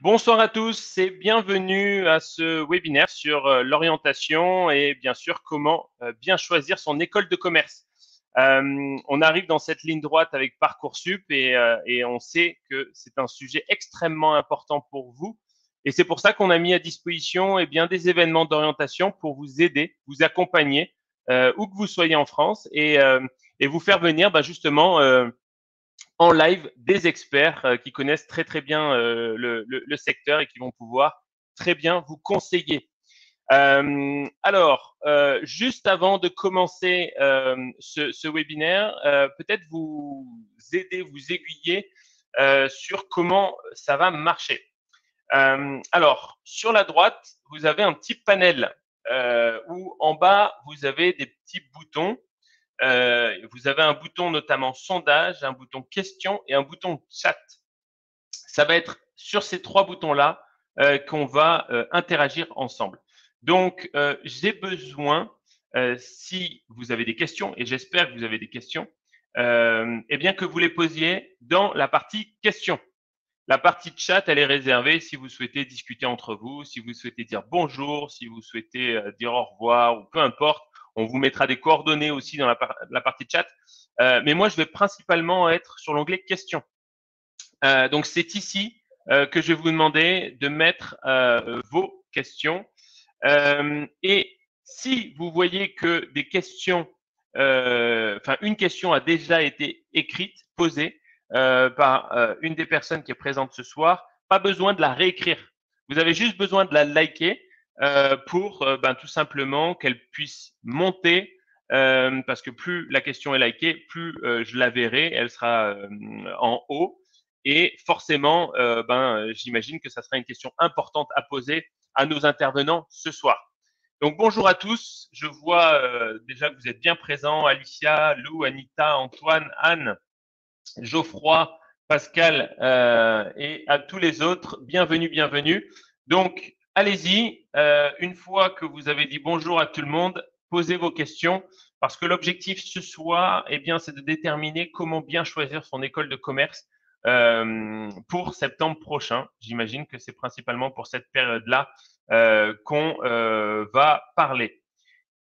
Bonsoir à tous et bienvenue à ce webinaire sur l'orientation et bien sûr comment bien choisir son école de commerce. On arrive dans cette ligne droite avec Parcoursup et on sait que c'est un sujet extrêmement important pour vous. Et c'est pour ça qu'on a mis à disposition bien, des événements d'orientation pour vous aider, vous accompagner, où que vous soyez en France et vous faire venir justement en live des experts qui connaissent très très bien le secteur et qui vont pouvoir très bien vous conseiller. Juste avant de commencer ce webinaire, peut-être vous aider, vous aiguiller sur comment ça va marcher. Sur la droite, vous avez un petit panel où en bas, vous avez des petits boutons. Vous avez un bouton notamment sondage, un bouton question et un bouton chat. Ça va être sur ces trois boutons-là qu'on va interagir ensemble. Donc, j'ai besoin, si vous avez des questions, et j'espère que vous avez des questions, eh bien que vous les posiez dans la partie questions. La partie chat, elle est réservée si vous souhaitez discuter entre vous, si vous souhaitez dire bonjour, si vous souhaitez dire au revoir ou peu importe. On vous mettra des coordonnées aussi dans la partie chat. Mais moi, je vais principalement être sur l'onglet questions. Donc, c'est ici que je vais vous demander de mettre vos questions. Et si vous voyez que des questions, une question a déjà été écrite, posée par une des personnes qui est présente ce soir, pas besoin de la réécrire. Vous avez juste besoin de la liker pour tout simplement qu'elle puisse monter. Parce que plus la question est likée, plus je la verrai, elle sera en haut. Et forcément, j'imagine que ça sera une question importante à poser à nos intervenants ce soir. Donc bonjour à tous, je vois déjà que vous êtes bien présents, Alicia, Lou, Anita, Antoine, Anne, Geoffroy, Pascal et à tous les autres, bienvenue, bienvenue. Donc allez-y, une fois que vous avez dit bonjour à tout le monde, posez vos questions parce que l'objectif ce soir, eh bien, c'est de déterminer comment bien choisir son école de commerce pour septembre prochain. J'imagine que c'est principalement pour cette période-là qu'on va parler.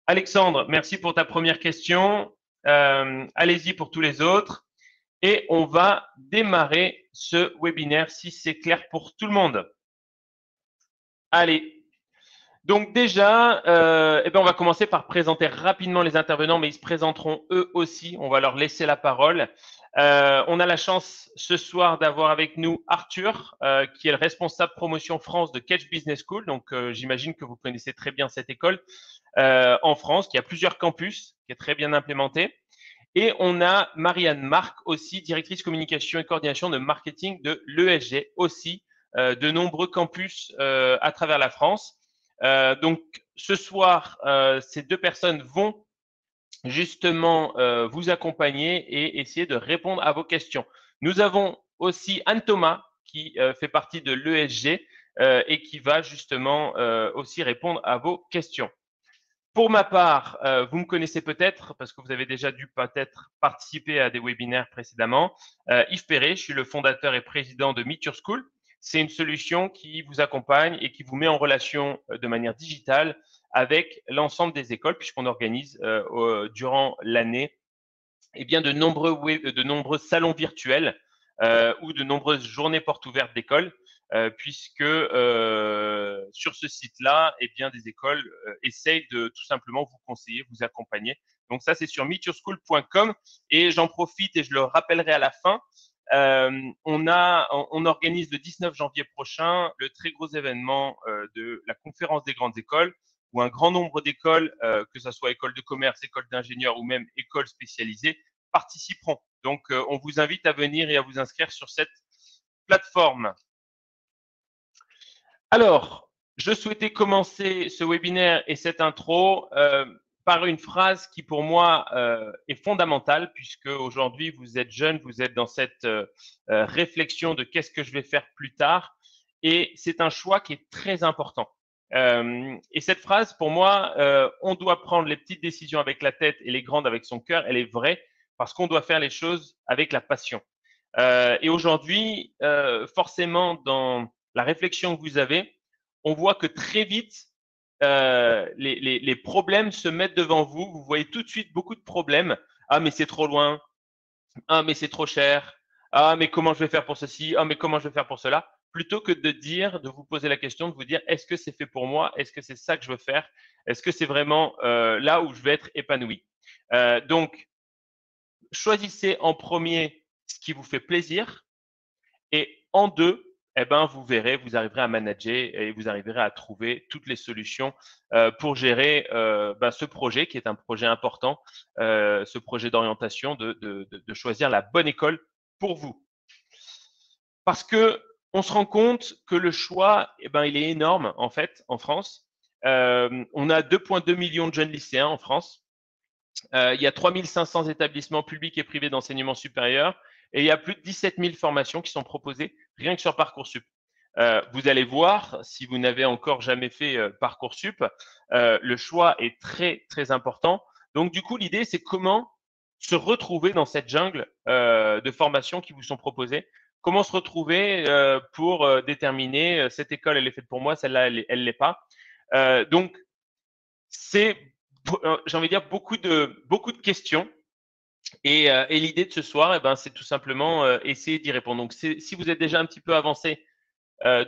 Alexandre, merci pour ta première question. Allez-y pour tous les autres. Et on va démarrer ce webinaire si c'est clair pour tout le monde. Allez. Donc déjà, on va commencer par présenter rapidement les intervenants, mais ils se présenteront eux aussi. On va leur laisser la parole. On a la chance ce soir d'avoir avec nous Arthur, qui est le responsable promotion France de Catch Business School. Donc, j'imagine que vous connaissez très bien cette école en France, qui a plusieurs campus, qui est très bien implémentée. Et on a Marianne Marc aussi, directrice communication et coordination de marketing de l'ESG, aussi de nombreux campus à travers la France. Donc ce soir, ces deux personnes vont justement vous accompagner et essayer de répondre à vos questions. Nous avons aussi Anne Thomas qui fait partie de l'ESG et qui va justement aussi répondre à vos questions. Pour ma part, vous me connaissez peut-être parce que vous avez déjà dû peut-être participer à des webinaires précédemment. Yves Perret, je suis le fondateur et président de Meet Your School. C'est une solution qui vous accompagne et qui vous met en relation de manière digitale avec l'ensemble des écoles puisqu'on organise durant l'année de nombreux salons virtuels ou de nombreuses journées portes ouvertes d'écoles, puisque sur ce site-là, des écoles essayent de tout simplement vous conseiller, vous accompagner. Donc ça, c'est sur meetyourschool.com et j'en profite et je le rappellerai à la fin. On organise le 19 janvier prochain le très gros événement de la conférence des grandes écoles où un grand nombre d'écoles, que ce soit écoles de commerce, écoles d'ingénieurs ou même écoles spécialisées, participeront. Donc, on vous invite à venir et à vous inscrire sur cette plateforme. Alors, je souhaitais commencer ce webinaire et cette intro par une phrase qui pour moi est fondamentale puisque aujourd'hui vous êtes jeunes, vous êtes dans cette réflexion de qu'est-ce que je vais faire plus tard et c'est un choix qui est très important. Et cette phrase, pour moi, on doit prendre les petites décisions avec la tête et les grandes avec son cœur, elle est vraie parce qu'on doit faire les choses avec la passion. Et aujourd'hui, forcément, dans la réflexion que vous avez, on voit que très vite, les problèmes se mettent devant vous. Vous voyez tout de suite beaucoup de problèmes. Ah, mais c'est trop loin. Ah, mais c'est trop cher. Ah, mais comment je vais faire pour ceci? Ah, mais comment je vais faire pour cela? Plutôt que de dire, de vous poser la question, de vous dire, est-ce que c'est fait pour moi? Est-ce que c'est ça que je veux faire? Est-ce que c'est vraiment là où je vais être épanoui? Donc, choisissez en premier ce qui vous fait plaisir et en deux, eh ben, vous verrez, vous arriverez à manager et vous arriverez à trouver toutes les solutions pour gérer ce projet qui est un projet important, ce projet d'orientation, de choisir la bonne école pour vous. Parce que on se rend compte que le choix, eh ben, il est énorme en fait en France. On a 2,2 millions de jeunes lycéens en France. Il y a 3500 établissements publics et privés d'enseignement supérieur et il y a plus de 17 000 formations qui sont proposées rien que sur Parcoursup. Vous allez voir, si vous n'avez encore jamais fait Parcoursup, le choix est très, très important. Donc, du coup, l'idée, c'est comment se retrouver dans cette jungle de formations qui vous sont proposées. Comment se retrouver pour déterminer cette école, elle est faite pour moi, celle-là, elle l'est pas. Donc, c'est j'ai envie de dire beaucoup de questions et l'idée de ce soir, eh ben, c'est tout simplement essayer d'y répondre. Donc, si vous êtes déjà un petit peu avancé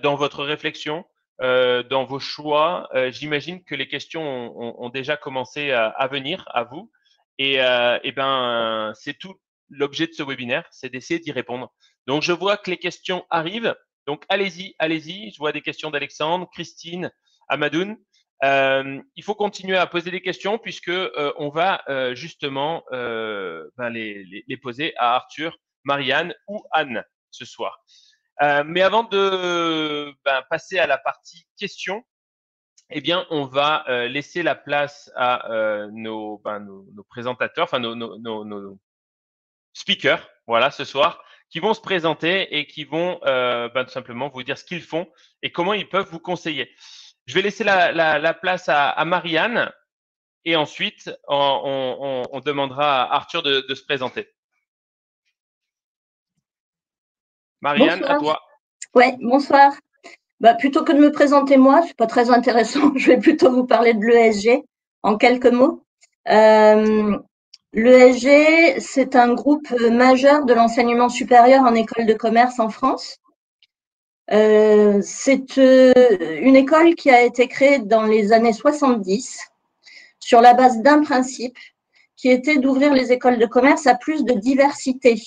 dans votre réflexion, dans vos choix, j'imagine que les questions ont déjà commencé à venir à vous et ben, c'est tout l'objet de ce webinaire, c'est d'essayer d'y répondre. Donc, je vois que les questions arrivent. Donc, allez-y, allez-y. Je vois des questions d'Alexandre, Christine, Amadoun. Il faut continuer à poser des questions puisque on va justement les poser à Arthur, Marianne ou Anne ce soir. Mais avant de passer à la partie questions, eh bien, on va laisser la place à nos présentateurs, enfin nos speakers, voilà, ce soir, qui vont se présenter et qui vont tout simplement vous dire ce qu'ils font et comment ils peuvent vous conseiller. Je vais laisser la place à Marianne et ensuite on demandera à Arthur de se présenter. Marianne, Bonsoir. à toi. Ouais, bonsoir. Plutôt que de me présenter moi, c'est pas très intéressant. Je vais plutôt vous parler de l'ESG en quelques mots. L'ESG, c'est un groupe majeur de l'enseignement supérieur en école de commerce en France. C'est une école qui a été créée dans les années 70 sur la base d'un principe qui était d'ouvrir les écoles de commerce à plus de diversité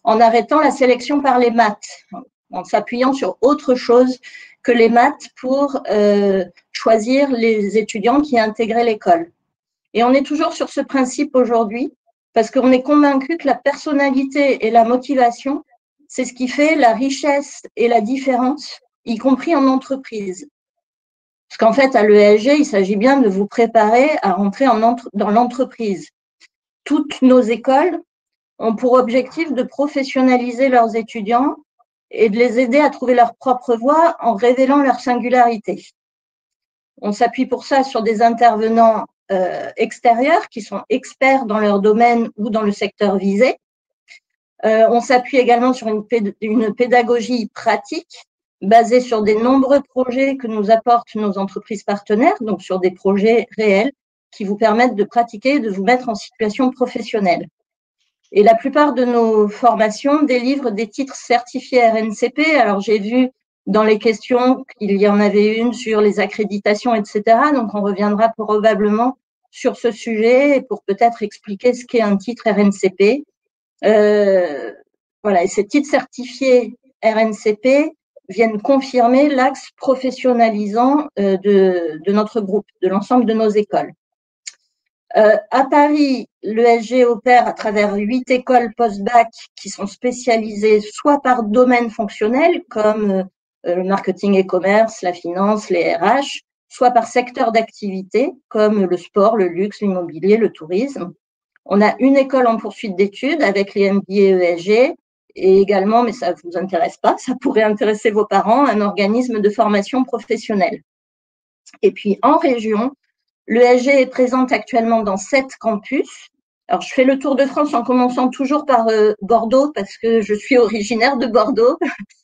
en arrêtant la sélection par les maths, en s'appuyant sur autre chose que les maths pour choisir les étudiants qui intégraient l'école. Et on est toujours sur ce principe aujourd'hui parce qu'on est convaincu que la personnalité et la motivation, c'est ce qui fait la richesse et la différence, y compris en entreprise. Parce qu'en fait, à l'ESG, il s'agit bien de vous préparer à rentrer dans l'entreprise. Toutes nos écoles ont pour objectif de professionnaliser leurs étudiants et de les aider à trouver leur propre voie en révélant leur singularité. On s'appuie pour ça sur des intervenants extérieurs qui sont experts dans leur domaine ou dans le secteur visé. On s'appuie également sur une pédagogie pratique basée sur des nombreux projets que nous apportent nos entreprises partenaires, donc sur des projets réels qui vous permettent de pratiquer et de vous mettre en situation professionnelle. Et la plupart de nos formations délivrent des titres certifiés RNCP. Alors, j'ai vu dans les questions qu'il y en avait une sur les accréditations, etc. Donc, on reviendra probablement sur ce sujet et pour peut-être expliquer ce qu'est un titre RNCP. Voilà, et ces titres certifiés RNCP viennent confirmer l'axe professionnalisant de notre groupe, de l'ensemble de nos écoles. À Paris, l'ESG opère à travers 8 écoles post-bac qui sont spécialisées soit par domaine fonctionnel, comme le marketing et commerce, la finance, les RH, soit par secteur d'activité, comme le sport, le luxe, l'immobilier, le tourisme. On a une école en poursuite d'études avec les MBA ESG et également, mais ça ne vous intéresse pas, ça pourrait intéresser vos parents, un organisme de formation professionnelle. Et puis en région, l'ESG est présente actuellement dans 7 campus. Alors, je fais le tour de France en commençant toujours par Bordeaux parce que je suis originaire de Bordeaux.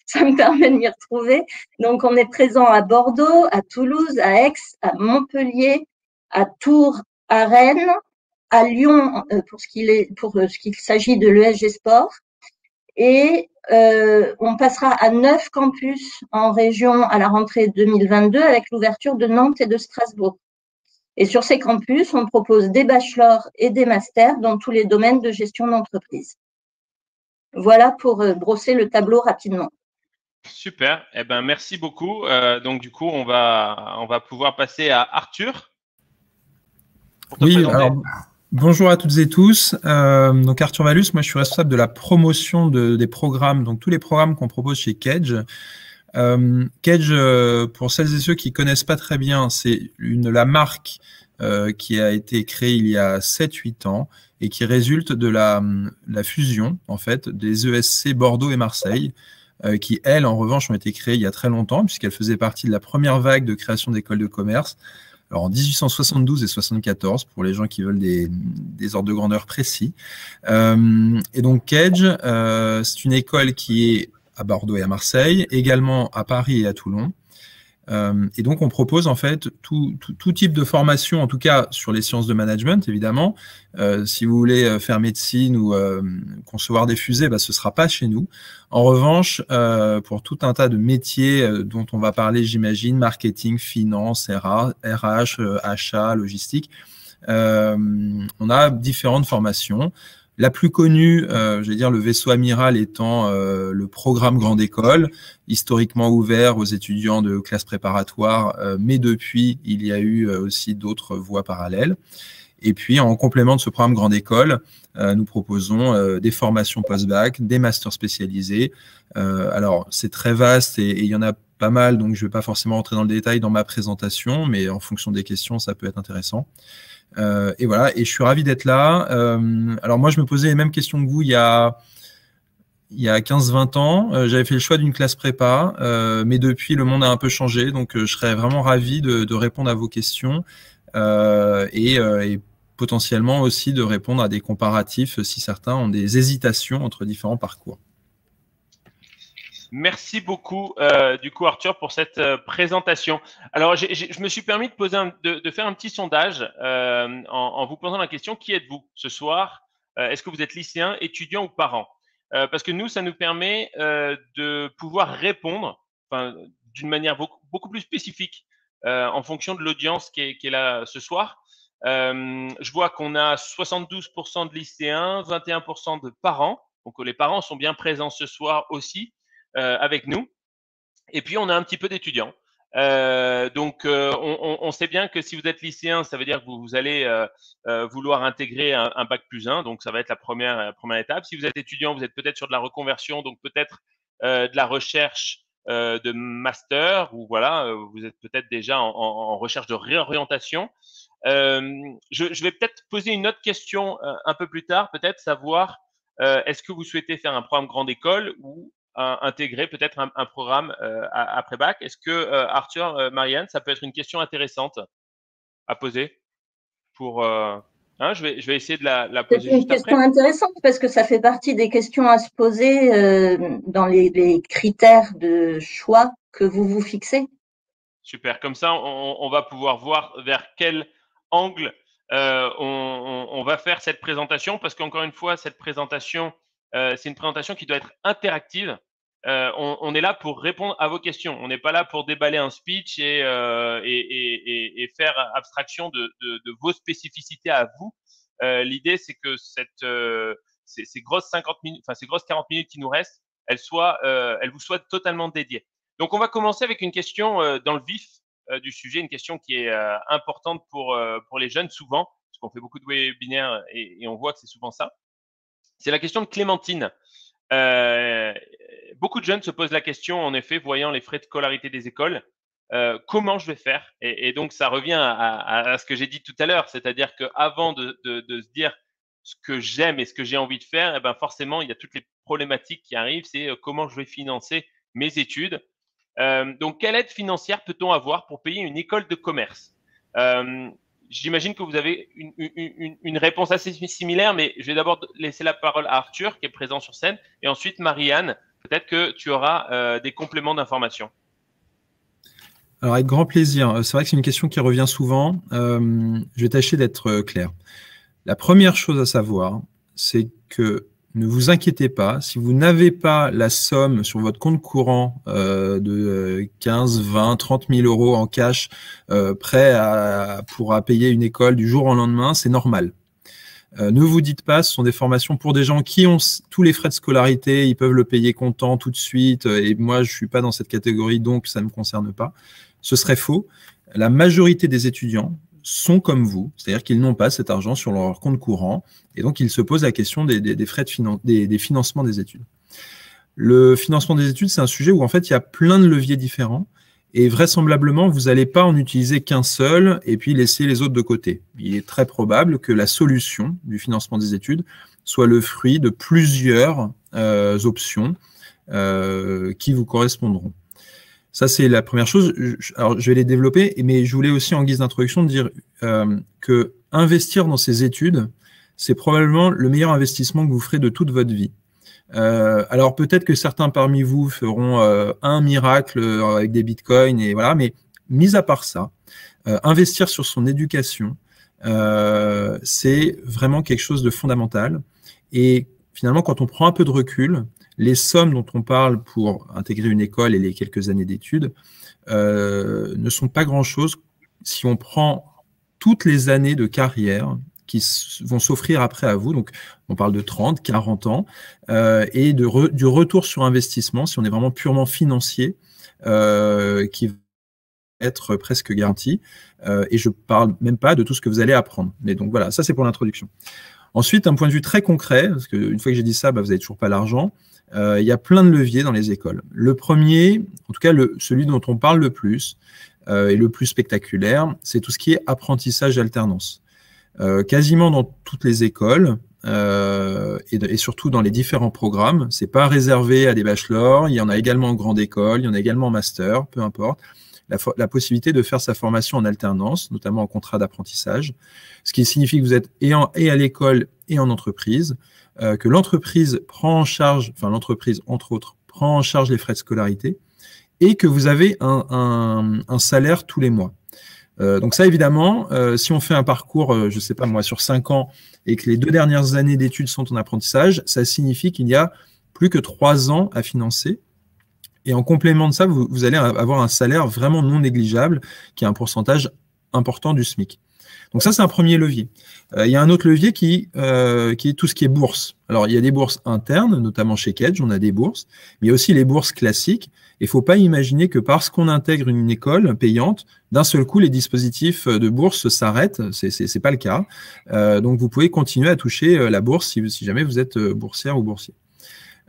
Ça me permet de m'y retrouver. Donc, on est présent à Bordeaux, à Toulouse, à Aix, à Montpellier, à Tours, à Rennes, à Lyon pour ce qu'il s'agit de l'ESG Sport. Et on passera à 9 campus en région à la rentrée 2022 avec l'ouverture de Nantes et de Strasbourg. Et sur ces campus, on propose des bachelors et des masters dans tous les domaines de gestion d'entreprise. Voilà pour brosser le tableau rapidement. Super. Eh ben, merci beaucoup. Donc, du coup, on va pouvoir passer à Arthur. Oui, alors bonjour à toutes et tous. Donc Arthur Vallus, moi je suis responsable de la promotion des programmes, donc tous les programmes qu'on propose chez Kedge. Kedge, pour celles et ceux qui connaissent pas très bien, c'est la marque qui a été créée il y a 7-8 ans et qui résulte de la fusion en fait des ESC Bordeaux et Marseille, qui elles en revanche ont été créées il y a très longtemps puisqu'elles faisaient partie de la première vague de création d'écoles de commerce. Alors en 1872 et 74 pour les gens qui veulent des ordres de grandeur précis. Et donc Kedge, c'est une école qui est à Bordeaux et à Marseille, également à Paris et à Toulon. Et donc on propose en fait tout type de formation, en tout cas sur les sciences de management évidemment. Si vous voulez faire médecine ou concevoir des fusées, ce sera pas chez nous. En revanche, pour tout un tas de métiers dont on va parler, j'imagine, marketing, finance, RH, achat, logistique, on a différentes formations. La plus connue, je vais dire le vaisseau amiral étant le programme Grande École, historiquement ouvert aux étudiants de classe préparatoire, mais depuis, il y a eu aussi d'autres voies parallèles. Et puis, en complément de ce programme Grande École, nous proposons des formations post-bac, des masters spécialisés. Alors, c'est très vaste et il y en a pas mal, donc je ne vais pas forcément rentrer dans le détail dans ma présentation, mais en fonction des questions, ça peut être intéressant. Et voilà, et je suis ravi d'être là. Alors moi, je me posais les mêmes questions que vous il y a 15-20 ans. J'avais fait le choix d'une classe prépa, mais depuis, le monde a un peu changé, donc je serais vraiment ravi de répondre à vos questions et potentiellement aussi de répondre à des comparatifs si certains ont des hésitations entre différents parcours. Merci beaucoup, du coup, Arthur, pour cette présentation. Alors, je me suis permis de faire un petit sondage en vous posant la question, qui êtes-vous ce soir? Est-ce que vous êtes lycéen, étudiant ou parent? Parce que nous, ça nous permet de pouvoir répondre d'une manière beaucoup plus spécifique en fonction de l'audience qui est là ce soir. Je vois qu'on a 72% de lycéens, 21% de parents. Donc, les parents sont bien présents ce soir aussi. Avec nous. Et puis, on a un petit peu d'étudiants. Donc, on sait bien que si vous êtes lycéen, ça veut dire que vous allez vouloir intégrer un bac plus 1. Donc, ça va être la première étape. Si vous êtes étudiant, vous êtes peut-être sur de la reconversion, donc peut-être de la recherche de master ou voilà, vous êtes peut-être déjà en recherche de réorientation. Je vais peut-être poser une autre question un peu plus tard, peut-être savoir est-ce que vous souhaitez faire un programme grande école ou intégrer peut-être un programme après bac. Est-ce que Arthur, Marianne, ça peut être une question intéressante à poser pour je vais essayer de la poser juste après. C'est une question intéressante parce que ça fait partie des questions à se poser dans les critères de choix que vous fixez. Super. Comme ça, on va pouvoir voir vers quel angle on va faire cette présentation parce qu'encore une fois, cette présentation, c'est une présentation qui doit être interactive. On est là pour répondre à vos questions. On n'est pas là pour déballer un speech et faire abstraction de vos spécificités à vous. L'idée, c'est que ces grosses 50 minutes, ces grosses 40 minutes qui nous restent, elles vous soient totalement dédiées. Donc, on va commencer avec une question dans le vif du sujet, une question qui est importante pour les jeunes souvent, parce qu'on fait beaucoup de webinaires et on voit que c'est souvent ça. C'est la question de Clémentine. Beaucoup de jeunes se posent la question, en effet, voyant les frais de scolarité des écoles, comment je vais faire et donc, ça revient à ce que j'ai dit tout à l'heure, c'est-à-dire qu'avant de se dire ce que j'aime et ce que j'ai envie de faire, forcément, il y a toutes les problématiques qui arrivent, c'est comment je vais financer mes études. Donc, quelle aide financière peut-on avoir pour payer une école de commerce? J'imagine que vous avez une réponse assez similaire, mais je vais d'abord laisser la parole à Arthur, qui est présent sur scène, et ensuite Marianne, peut-être que tu auras des compléments d'informations. Alors, avec grand plaisir. C'est vrai que c'est une question qui revient souvent. Je vais tâcher d'être clair. La première chose à savoir, c'est que ne vous inquiétez pas, si vous n'avez pas la somme sur votre compte courant de 15, 20, 30 000 euros en cash prêt pour payer une école du jour au lendemain, c'est normal. Ne vous dites pas, ce sont des formations pour des gens qui ont tous les frais de scolarité, ils peuvent le payer comptant tout de suite, et moi je ne suis pas dans cette catégorie, donc ça ne me concerne pas. Ce serait faux. La majorité des étudiants sont comme vous, c'est-à-dire qu'ils n'ont pas cet argent sur leur compte courant, et donc ils se posent la question des frais des financements des études. Le financement des études, c'est un sujet où en fait il y a plein de leviers différents, et vraisemblablement, vous n'allez pas en utiliser qu'un seul et puis laisser les autres de côté. Il est très probable que la solution du financement des études soit le fruit de plusieurs options qui vous correspondront. Ça, c'est la première chose. Alors, je vais les développer, mais je voulais aussi, en guise d'introduction, dire que investir dans ces études, c'est probablement le meilleur investissement que vous ferez de toute votre vie. Alors, peut-être que certains parmi vous feront un miracle avec des bitcoins, et voilà, mais mis à part ça, investir sur son éducation, c'est vraiment quelque chose de fondamental. Et finalement, quand on prend un peu de recul, les sommes dont on parle pour intégrer une école et les quelques années d'études ne sont pas grand-chose si on prend toutes les années de carrière qui vont s'offrir après à vous. Donc, on parle de 30, 40 ans et du retour sur investissement, si on est vraiment purement financier, qui va être presque garanti. Et je ne parle même pas de tout ce que vous allez apprendre. Mais donc, voilà, ça, c'est pour l'introduction. Ensuite, un point de vue très concret, parce qu'une fois que j'ai dit ça, vous n'avez toujours pas l'argent. Il y a plein de leviers dans les écoles. Le premier, en tout cas celui dont on parle le plus et le plus spectaculaire, c'est tout ce qui est apprentissage alternance. Quasiment dans toutes les écoles et surtout dans les différents programmes, c'est pas réservé à des bachelors, il y en a également en grande école, il y en a également en master, peu importe. La possibilité de faire sa formation en alternance, notamment en contrat d'apprentissage, ce qui signifie que vous êtes et à l'école et en entreprise, que l'entreprise prend en charge, enfin l'entreprise entre autres, prend en charge les frais de scolarité et que vous avez un salaire tous les mois. Donc ça, évidemment, si on fait un parcours, je ne sais pas moi, sur 5 ans et que les 2 dernières années d'études sont en apprentissage, ça signifie qu'il n'y a plus que 3 ans à financer. Et en complément de ça, vous allez avoir un salaire vraiment non négligeable, qui est un pourcentage important du SMIC. Donc ça, c'est un premier levier. Il y a un autre levier qui est tout ce qui est bourse. Alors, il y a des bourses internes, notamment chez Kedge, on a des bourses, mais il y a aussi les bourses classiques. Il ne faut pas imaginer que parce qu'on intègre une école payante, d'un seul coup, les dispositifs de bourse s'arrêtent. Ce n'est pas le cas. Donc, vous pouvez continuer à toucher la bourse si jamais vous êtes boursière ou boursier.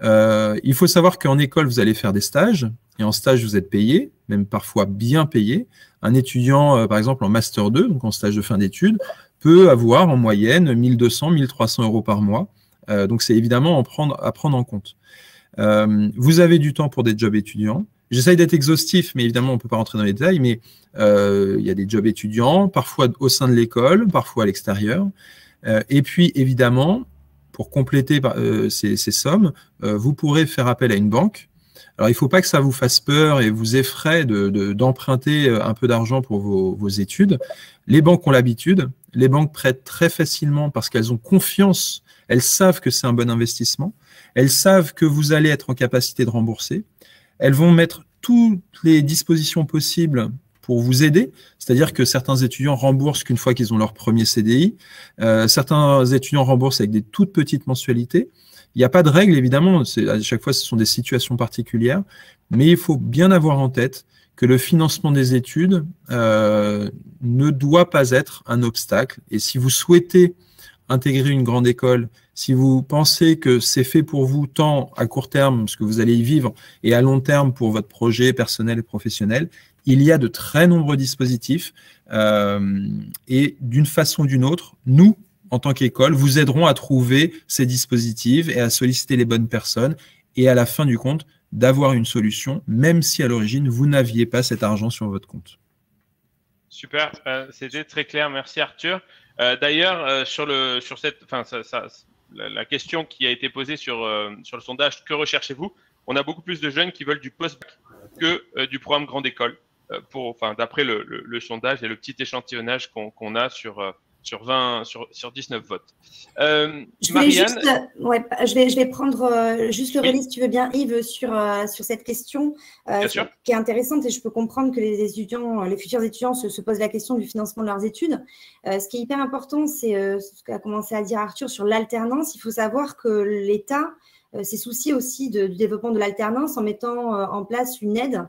Il faut savoir qu'en école, vous allez faire des stages, et en stage, vous êtes payé, même parfois bien payé. Un étudiant, par exemple, en Master 2, donc en stage de fin d'études, peut avoir en moyenne 1 200, 1 300 euros par mois. Donc, c'est évidemment à prendre en compte. Vous avez du temps pour des jobs étudiants. J'essaye d'être exhaustif, mais évidemment, on ne peut pas rentrer dans les détails, mais il y a des jobs étudiants, parfois au sein de l'école, parfois à l'extérieur. Et puis, évidemment, pour compléter ces sommes, vous pourrez faire appel à une banque. Alors, il ne faut pas que ça vous fasse peur et vous effraie d'emprunter un peu d'argent pour vos études. Les banques ont l'habitude. Les banques prêtent très facilement parce qu'elles ont confiance. Elles savent que c'est un bon investissement. Elles savent que vous allez être en capacité de rembourser. Elles vont mettre toutes les dispositions possibles pour vous aider, c'est-à-dire que certains étudiants remboursent qu'une fois qu'ils ont leur premier CDI, certains étudiants remboursent avec des toutes petites mensualités. Il n'y a pas de règle, évidemment, à chaque fois ce sont des situations particulières, mais il faut bien avoir en tête que le financement des études ne doit pas être un obstacle. Et si vous souhaitez intégrer une grande école, si vous pensez que c'est fait pour vous tant à court terme, parce que vous allez y vivre, et à long terme pour votre projet personnel et professionnel, il y a de très nombreux dispositifs et d'une façon ou d'une autre, nous, en tant qu'école, vous aiderons à trouver ces dispositifs et à solliciter les bonnes personnes et à la fin du compte, d'avoir une solution, même si à l'origine, vous n'aviez pas cet argent sur votre compte. Super, c'était très clair. Merci Arthur. D'ailleurs, la question qui a été posée sur le sondage, que recherchez-vous? on a beaucoup plus de jeunes qui veulent du post-bac que du programme grande école, d'après le sondage et le petit échantillonnage qu'on a sur 19 votes. Marianne, je vais prendre juste le relais, si tu veux bien, Yves, sur cette question qui est intéressante, et je peux comprendre que les futurs étudiants se posent la question du financement de leurs études. Ce qui est hyper important, c'est ce qu'a commencé à dire Arthur sur l'alternance. Il faut savoir que l'État s'est soucié aussi du développement de l'alternance en mettant en place une aide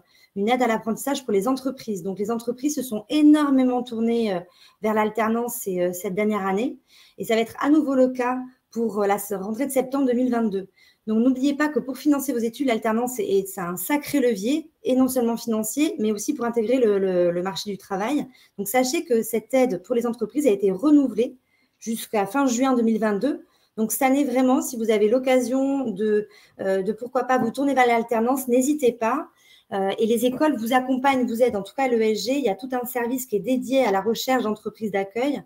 à l'apprentissage pour les entreprises. Donc, les entreprises se sont énormément tournées vers l'alternance cette dernière année. Et ça va être à nouveau le cas pour la rentrée de septembre 2022. Donc, n'oubliez pas que pour financer vos études, l'alternance, c'est un sacré levier, et non seulement financier, mais aussi pour intégrer le marché du travail. Donc, sachez que cette aide pour les entreprises a été renouvelée jusqu'à fin juin 2022. Donc, cette année, vraiment, si vous avez l'occasion de pourquoi pas vous tourner vers l'alternance, n'hésitez pas. Et les écoles vous accompagnent, vous aident. En tout cas, l'ESG, il y a tout un service qui est dédié à la recherche d'entreprises d'accueil.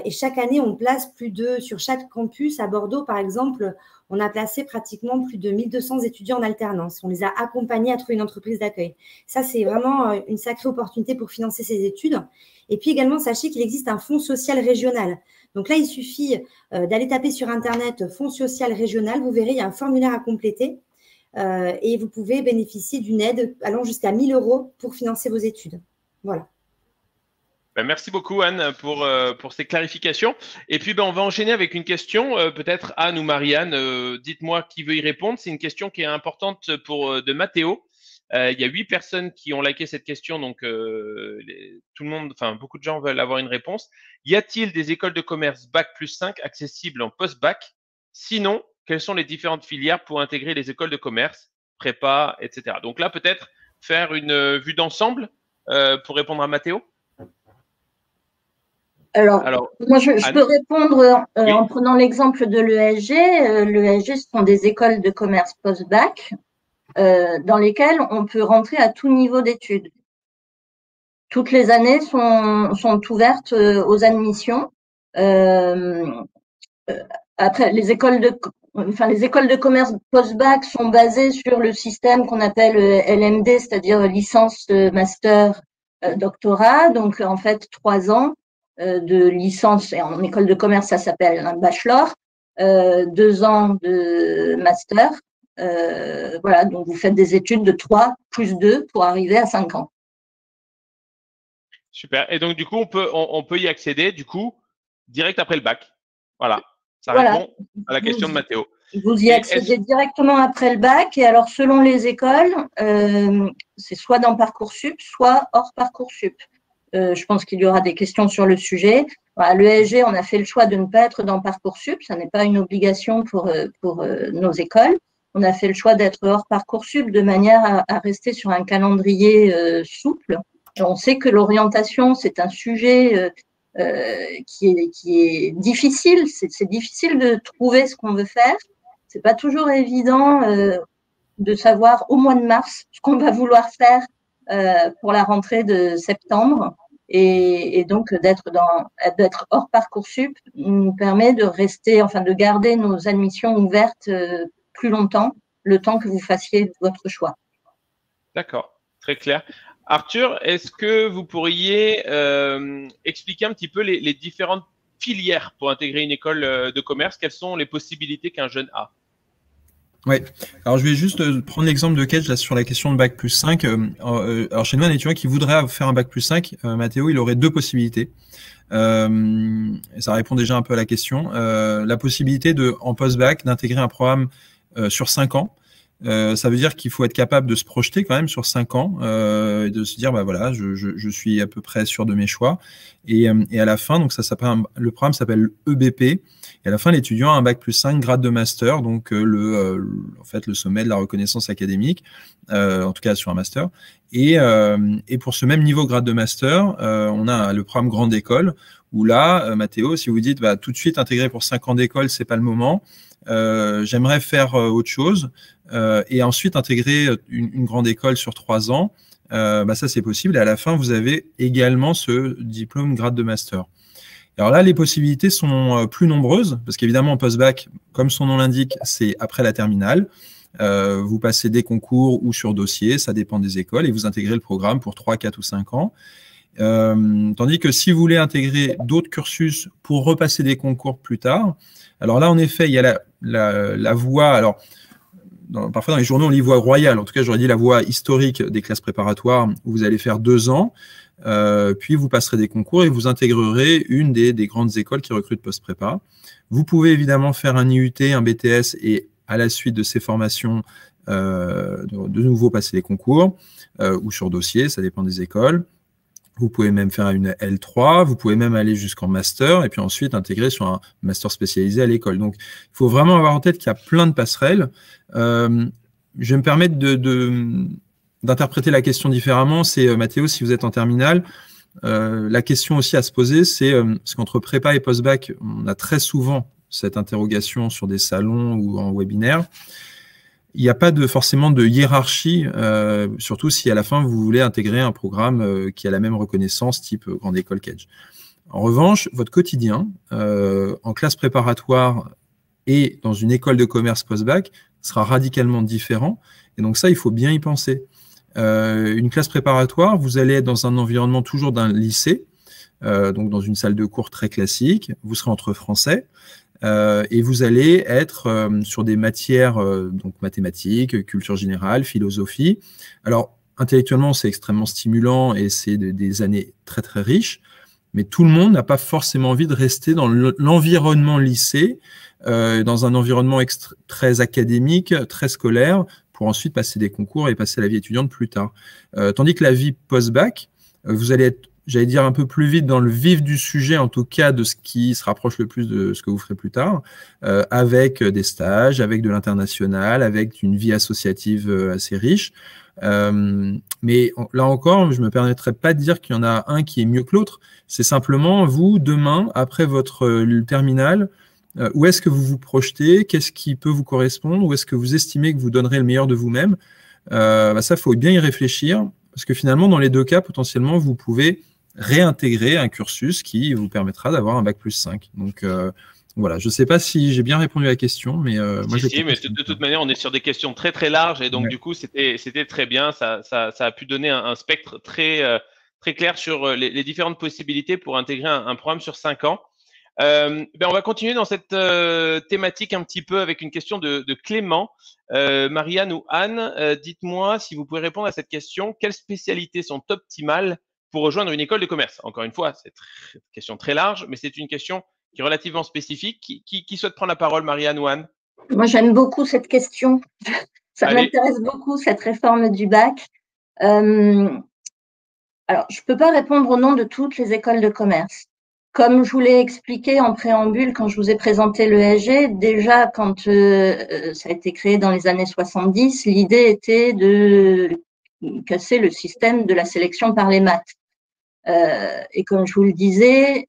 Et chaque année, on place sur chaque campus, à Bordeaux, par exemple, on a placé pratiquement plus de 1200 étudiants en alternance. On les a accompagnés à trouver une entreprise d'accueil. Ça, c'est vraiment une sacrée opportunité pour financer ces études. Et puis également, sachez qu'il existe un fonds social régional. Donc là, il suffit d'aller taper sur Internet « Fonds social régional ». Vous verrez, il y a un formulaire à compléter. Et vous pouvez bénéficier d'une aide allant jusqu'à 1 000 € pour financer vos études. Voilà. Merci beaucoup, Anne, pour ces clarifications. Et puis, on va enchaîner avec une question, peut-être Anne ou Marianne, dites-moi qui veut y répondre. C'est une question qui est importante de Mathéo. Il y a 8 personnes qui ont liké cette question, donc tout le monde, beaucoup de gens veulent avoir une réponse. Y a-t-il des écoles de commerce Bac+5 accessibles en post-bac? Sinon, quelles sont les différentes filières pour intégrer les écoles de commerce, prépa, etc. Donc là, peut-être faire une vue d'ensemble pour répondre à Mathéo. Alors moi, je peux répondre en prenant l'exemple de l'ESG. L'ESG, ce sont des écoles de commerce post-bac dans lesquelles on peut rentrer à tout niveau d'études. Toutes les années sont ouvertes aux admissions. Après, les écoles de commerce post-bac sont basées sur le système qu'on appelle LMD, c'est-à-dire licence, master, doctorat. Donc, en fait, 3 ans de licence, et en école de commerce, ça s'appelle un bachelor, 2 ans de master. Voilà, donc vous faites des études de 3 plus 2 pour arriver à 5 ans. Super. Et donc, du coup, on peut y accéder, du coup, direct après le bac. Voilà. Ça répond à la question de Mathéo. Vous y accédez directement après le bac. Et alors, selon les écoles, c'est soit dans Parcoursup, soit hors Parcoursup. Je pense qu'il y aura des questions sur le sujet. Voilà, l'ESG, on a fait le choix de ne pas être dans Parcoursup. Ça n'est pas une obligation pour nos écoles. On a fait le choix d'être hors Parcoursup de manière à rester sur un calendrier souple. Et on sait que l'orientation, c'est un sujet qui est difficile. C'est difficile de trouver ce qu'on veut faire. C'est pas toujours évident de savoir au mois de mars ce qu'on va vouloir faire pour la rentrée de septembre. Et donc d'être hors Parcoursup nous permet de rester, de garder nos admissions ouvertes plus longtemps, le temps que vous fassiez votre choix. D'accord, très clair. Arthur, est-ce que vous pourriez expliquer un petit peu les différentes filières pour intégrer une école de commerce? Quelles sont les possibilités qu'un jeune a? Oui, alors je vais juste prendre l'exemple de Kedge là sur la question de Bac+5. Alors chez nous, un étudiant qui voudrait faire un Bac+5, Mathéo, il aurait 2 possibilités. Ça répond déjà un peu à la question. La possibilité en post-bac d'intégrer un programme sur 5 ans. Ça veut dire qu'il faut être capable de se projeter quand même sur 5 ans et de se dire voilà, je suis à peu près sûr de mes choix. Et à la fin, donc le programme s'appelle EBP. Et à la fin, l'étudiant a un Bac+5 grade de master, donc en fait le sommet de la reconnaissance académique, en tout cas sur un master. Et pour ce même niveau grade de master, on a le programme grande école où là, Mathéo, si vous dites tout de suite intégrer pour 5 ans d'école, c'est pas le moment. J'aimerais faire autre chose et ensuite intégrer une grande école sur 3 ans. Ça c'est possible. Et à la fin, vous avez également ce diplôme grade de master. Alors là, les possibilités sont plus nombreuses parce qu'évidemment, en post-bac, comme son nom l'indique, c'est après la terminale. Vous passez des concours ou sur dossier, ça dépend des écoles, et vous intégrez le programme pour 3, 4 ou 5 ans. Tandis que si vous voulez intégrer d'autres cursus pour repasser des concours plus tard, alors là, en effet, il y a la voie, alors parfois dans les journaux, on lit voie royale, en tout cas, j'aurais dit la voie historique des classes préparatoires, où vous allez faire 2 ans, puis vous passerez des concours et vous intégrerez une des grandes écoles qui recrutent post-prépa. Vous pouvez évidemment faire un IUT, un BTS, et à la suite de ces formations, de nouveau passer les concours, ou sur dossier, ça dépend des écoles. Vous pouvez même faire une L3, vous pouvez même aller jusqu'en master et puis ensuite intégrer sur un master spécialisé à l'école. Donc, il faut vraiment avoir en tête qu'il y a plein de passerelles. Je vais me permettre d'interpréter la question différemment. C'est, Mathéo, si vous êtes en terminale, la question aussi à se poser, c'est parce qu'entre prépa et post-bac, on a très souvent cette interrogation sur des salons ou en webinaire. Il n'y a pas forcément de hiérarchie, surtout si à la fin vous voulez intégrer un programme qui a la même reconnaissance type grande école Kedge. En revanche, votre quotidien en classe préparatoire et dans une école de commerce post-bac sera radicalement différent. Et donc ça, il faut bien y penser. Une classe préparatoire, vous allez être dans un environnement toujours d'un lycée, donc dans une salle de cours très classique. Vous serez entre français. Et vous allez être sur des matières donc mathématiques, culture générale, philosophie. Alors, intellectuellement, c'est extrêmement stimulant et c'est des années très, très riches, mais tout le monde n'a pas forcément envie de rester dans l'environnement lycée, dans un environnement très académique, très scolaire, pour ensuite passer des concours et passer à la vie étudiante plus tard. Tandis que la vie post-bac, vous allez être, j'allais dire, un peu plus vite dans le vif du sujet, en tout cas de ce qui se rapproche le plus de ce que vous ferez plus tard, avec des stages, avec de l'international, avec une vie associative assez riche. Mais là encore, je ne me permettrai pas de dire qu'il y en a un qui est mieux que l'autre. C'est simplement, vous, demain, après votre terminale, où est-ce que vous vous projetez? Qu'est-ce qui peut vous correspondre? Où est-ce que vous estimez que vous donnerez le meilleur de vous-même? Ça, il faut bien y réfléchir, parce que finalement, dans les 2 cas, potentiellement, vous pouvez réintégrer un cursus qui vous permettra d'avoir un bac plus 5. Donc, voilà, je ne sais pas si j'ai bien répondu à la question, mais moi, mais de toute manière, on est sur des questions très, très larges, et donc, du coup, c'était très bien. Ça a pu donner un spectre très, très clair sur les différentes possibilités pour intégrer un programme sur 5 ans. On va continuer dans cette thématique un petit peu avec une question de Clément. Marianne ou Anne, dites-moi si vous pouvez répondre à cette question. Quelles spécialités sont optimales pour rejoindre une école de commerce? Encore une fois, c'est une question très large, mais c'est une question qui est relativement spécifique. Qui souhaite prendre la parole, Marianne ou Anne? Moi, j'aime beaucoup cette question. Ça m'intéresse beaucoup, cette réforme du bac. Alors, je ne peux pas répondre au nom de toutes les écoles de commerce. Comme je vous l'ai expliqué en préambule quand je vous ai présenté l'ESG, déjà quand ça a été créé dans les années 70, l'idée était de casser le système de la sélection par les maths. Et comme je vous le disais,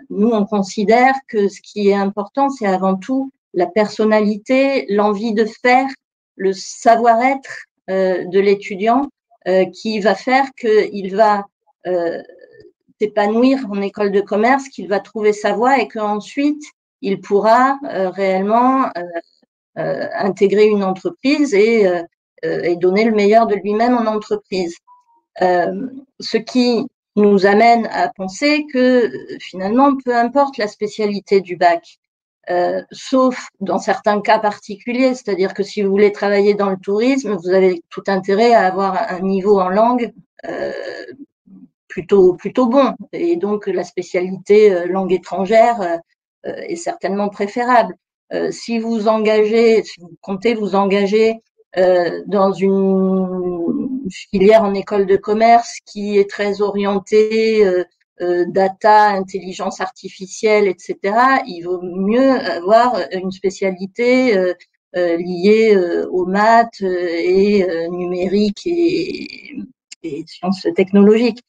nous, on considère que ce qui est important, c'est avant tout la personnalité, l'envie de faire, le savoir-être de l'étudiant qui va faire qu'il va s'épanouir en école de commerce, qu'il va trouver sa voie et qu'ensuite, il pourra réellement intégrer une entreprise et donner le meilleur de lui-même en entreprise. Ce qui nous amène à penser que finalement, peu importe la spécialité du bac, sauf dans certains cas particuliers, c'est-à-dire que si vous voulez travailler dans le tourisme, vous avez tout intérêt à avoir un niveau en langue plutôt bon, et donc la spécialité langue étrangère est certainement préférable. Si vous comptez vous engager dans une filière en école de commerce qui est très orientée data, intelligence artificielle, etc., il vaut mieux avoir une spécialité liée aux maths et numérique et sciences technologiques.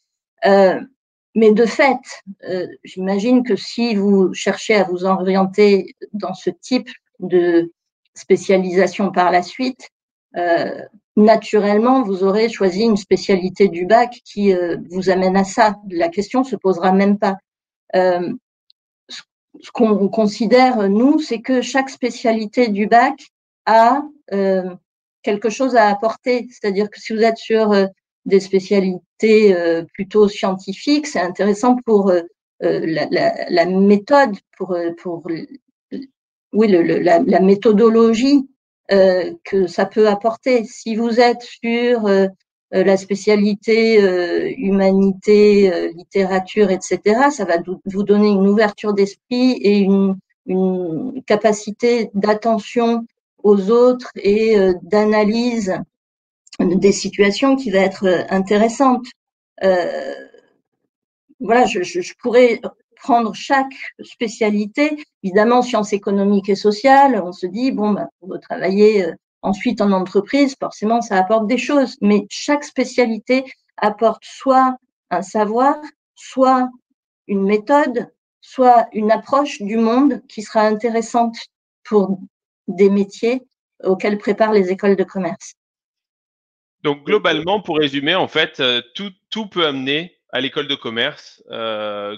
Mais de fait, j'imagine que si vous cherchez à vous orienter dans ce type de spécialisation par la suite, naturellement, vous aurez choisi une spécialité du bac qui vous amène à ça. La question se posera même pas. Ce qu'on considère, nous, c'est que chaque spécialité du bac a quelque chose à apporter. C'est-à-dire que si vous êtes sur des spécialités plutôt scientifiques, c'est intéressant pour la méthode, la méthodologie que ça peut apporter. Si vous êtes sur la spécialité humanité, littérature, etc., ça va vous donner une ouverture d'esprit et une capacité d'attention aux autres et d'analyse des situations qui va être intéressante. Voilà, je pourrais prendre chaque spécialité. Évidemment, sciences économiques et sociales, on se dit, bon, ben, on va travailler ensuite en entreprise, forcément, ça apporte des choses. Mais chaque spécialité apporte soit un savoir, soit une méthode, soit une approche du monde qui sera intéressante pour des métiers auxquels préparent les écoles de commerce. Donc, globalement, pour résumer, en fait, tout peut amener à l'école de commerce,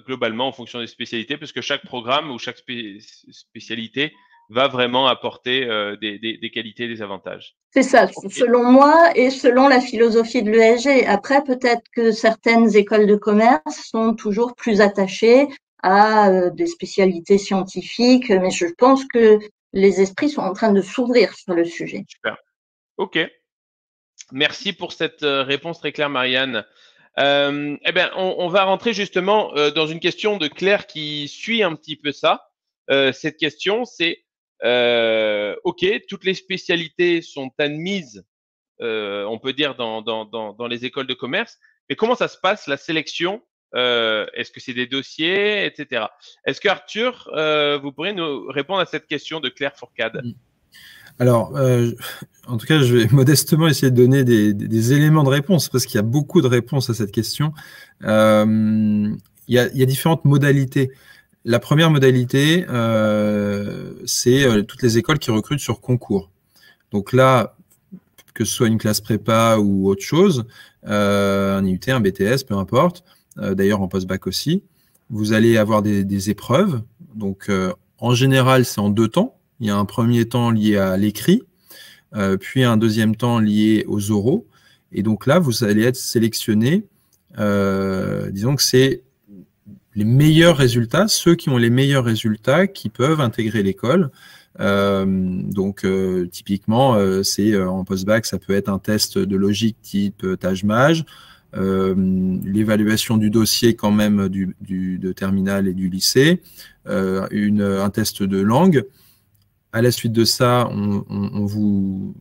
globalement, en fonction des spécialités, parce que chaque programme ou chaque spécialité va vraiment apporter des qualités, des avantages. C'est ça, selon moi et selon la philosophie de l'ESG. Après, peut-être que certaines écoles de commerce sont toujours plus attachées à des spécialités scientifiques, mais je pense que les esprits sont en train de s'ouvrir sur le sujet. Super. OK. Merci pour cette réponse très claire, Marianne. Eh bien, on va rentrer justement dans une question de Claire qui suit un petit peu ça. Cette question, c'est OK, toutes les spécialités sont admises, on peut dire, dans les écoles de commerce, mais comment ça se passe, la sélection? Est-ce que c'est des dossiers, etc. Est-ce que Arthur, vous pourriez nous répondre à cette question de Claire Fourcade? Alors, en tout cas, je vais modestement essayer de donner des éléments de réponse, parce qu'il y a beaucoup de réponses à cette question. Il y a différentes modalités. La première modalité, c'est toutes les écoles qui recrutent sur concours. Donc là, que ce soit une classe prépa ou autre chose, un IUT, un BTS, peu importe, d'ailleurs en post-bac aussi, vous allez avoir des épreuves. Donc, en général, c'est en 2 temps. Il y a un premier temps lié à l'écrit, puis un deuxième temps lié aux oraux. Et donc là, vous allez être sélectionné, disons que c'est les meilleurs résultats, ceux qui ont les meilleurs résultats qui peuvent intégrer l'école. Donc, typiquement, c'est en post-bac, ça peut être un test de logique type Taj-Maj, l'évaluation du dossier quand même de terminale et du lycée, un test de langue. À la suite de ça, vous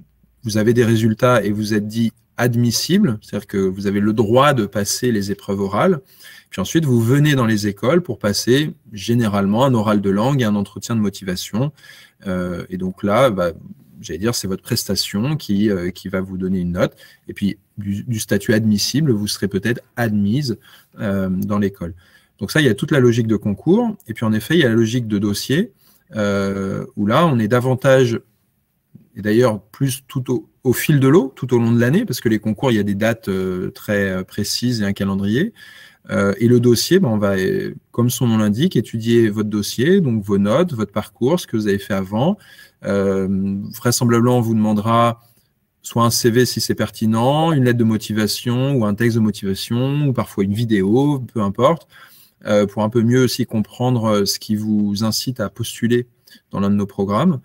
avez des résultats et vous êtes dit admissible, c'est-à-dire que vous avez le droit de passer les épreuves orales. Puis ensuite, vous venez dans les écoles pour passer généralement un oral de langue et un entretien de motivation. Et donc là, j'allais dire, c'est votre prestation qui va vous donner une note. Et puis, du statut admissible, vous serez peut-être admise dans l'école. Donc ça, il y a toute la logique de concours. Et puis en effet, il y a la logique de dossier, où là, on est davantage, et d'ailleurs plus tout au fil de l'eau, tout au long de l'année, parce que les concours, il y a des dates très précises et un calendrier. Et le dossier, on va, comme son nom l'indique, étudier votre dossier, donc vos notes, votre parcours, ce que vous avez fait avant. Vraisemblablement, on vous demandera soit un CV si c'est pertinent, une lettre de motivation ou un texte de motivation, ou parfois une vidéo, peu importe, pour un peu mieux aussi comprendre ce qui vous incite à postuler dans l'un de nos programmes.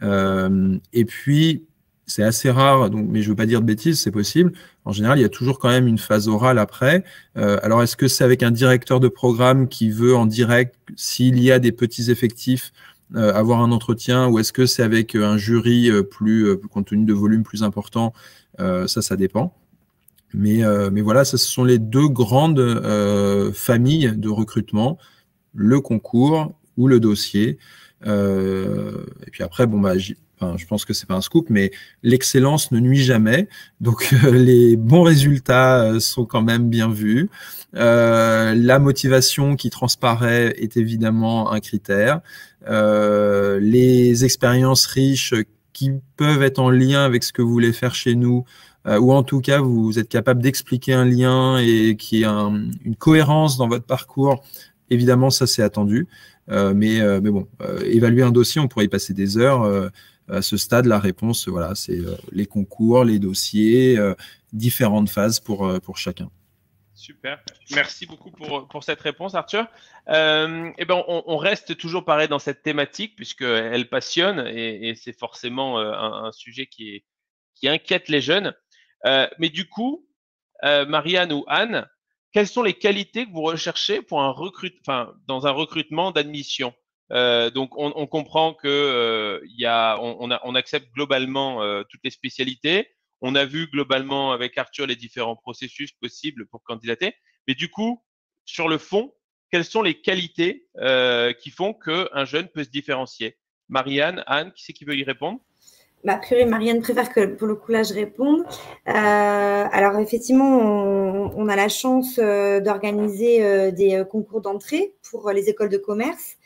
Et puis, c'est assez rare, donc, mais je ne veux pas dire de bêtises, c'est possible. En général, il y a toujours quand même une phase orale après. Alors, est-ce que c'est avec un directeur de programme qui veut en direct, s'il y a des petits effectifs, avoir un entretien, ou est-ce que c'est avec un jury compte tenu de volume plus important? Ça dépend. Mais voilà, ce sont les 2 grandes familles de recrutement, le concours ou le dossier. Et puis après, je pense que c'est pas un scoop, mais l'excellence ne nuit jamais. Donc, les bons résultats sont quand même bien vus. La motivation qui transparaît est évidemment un critère. Les expériences riches qui peuvent être en lien avec ce que vous voulez faire chez nous, ou en tout cas, vous êtes capable d'expliquer un lien et qu'il y ait une cohérence dans votre parcours, évidemment, ça c'est attendu. Mais bon, évaluer un dossier, on pourrait y passer des heures. À ce stade, la réponse, voilà, c'est les concours, les dossiers, différentes phases pour chacun. Super, merci beaucoup pour cette réponse, Arthur. Eh ben, on reste toujours pareil dans cette thématique puisqu'elle passionne et c'est forcément un sujet qui inquiète les jeunes. Mais du coup, Marianne ou Anne, quelles sont les qualités que vous recherchez pour dans un recrutement d'admission? Donc, on comprend que on accepte globalement toutes les spécialités. On a vu globalement avec Arthur les différents processus possibles pour candidater. Mais du coup, sur le fond, quelles sont les qualités qui font qu'un jeune peut se différencier? Marianne, Anne, qui c'est qui veut y répondre? Purée, Marianne préfère que pour le coup là je réponde. Alors effectivement, on a la chance d'organiser des concours d'entrée pour les écoles de commerce.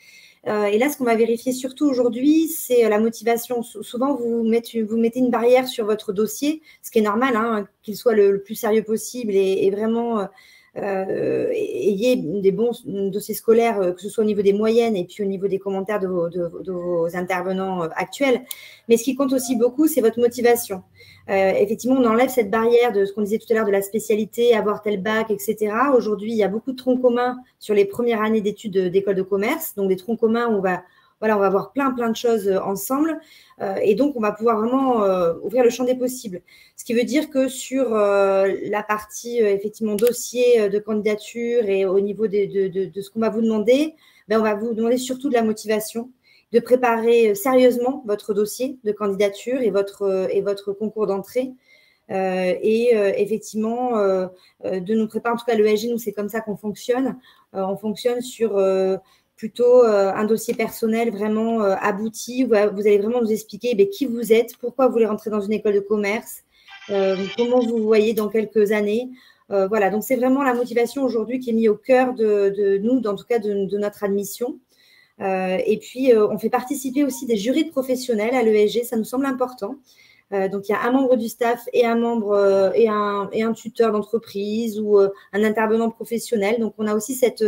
Et là, ce qu'on va vérifier surtout aujourd'hui, c'est la motivation. Souvent, vous mettez une barrière sur votre dossier, ce qui est normal, hein, qu'il soit le plus sérieux possible et vraiment ayez des bons dossiers scolaires, que ce soit au niveau des moyennes et puis au niveau des commentaires de vos intervenants actuels. Mais ce qui compte aussi beaucoup, c'est votre motivation. Effectivement, on enlève cette barrière de ce qu'on disait tout à l'heure de la spécialité, avoir tel bac, etc. Aujourd'hui, il y a beaucoup de troncs communs sur les premières années d'études d'école de commerce, donc des troncs communs où on va voir plein de choses ensemble. Et donc, on va pouvoir vraiment ouvrir le champ des possibles. Ce qui veut dire que sur la partie, effectivement, dossier de candidature et au niveau de ce qu'on va vous demander, on va vous demander surtout de la motivation, de préparer sérieusement votre dossier de candidature et votre concours d'entrée. Effectivement, de nous préparer, en tout cas, l'ESG, nous, c'est comme ça qu'on fonctionne. On fonctionne sur plutôt un dossier personnel vraiment abouti. Où vous allez vraiment nous expliquer qui vous êtes, pourquoi vous voulez rentrer dans une école de commerce, comment vous voyez dans quelques années. Voilà, donc c'est vraiment la motivation aujourd'hui qui est mise au cœur de nous, en tout cas de notre admission. Et puis, on fait participer aussi des jurys de professionnels à l'ESG, ça nous semble important. Donc, il y a un membre du staff et un membre et un tuteur d'entreprise ou un intervenant professionnel. Donc, on a aussi cette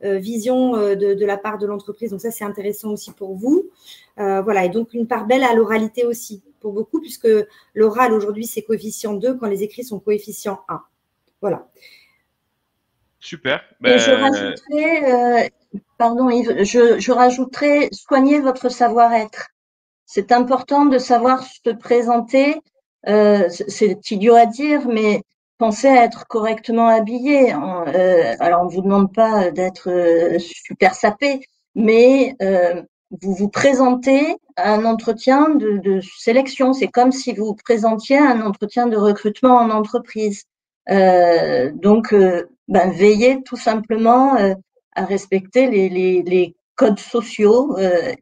vision de la part de l'entreprise. Donc, ça, c'est intéressant aussi pour vous. Voilà, et donc une part belle à l'oralité aussi, pour beaucoup, puisque l'oral, aujourd'hui, c'est coefficient 2 quand les écrits sont coefficient 1. Voilà. Super. Et je rajouterais, pardon Yves, je rajouterais soigner votre savoir-être. C'est important de savoir se présenter. C'est idiot à dire, mais pensez à être correctement habillé. Alors, on vous demande pas d'être super sapé, mais vous vous présentez à un entretien de sélection. C'est comme si vous vous présentiez à un entretien de recrutement en entreprise. Donc, veillez tout simplement à respecter les codes sociaux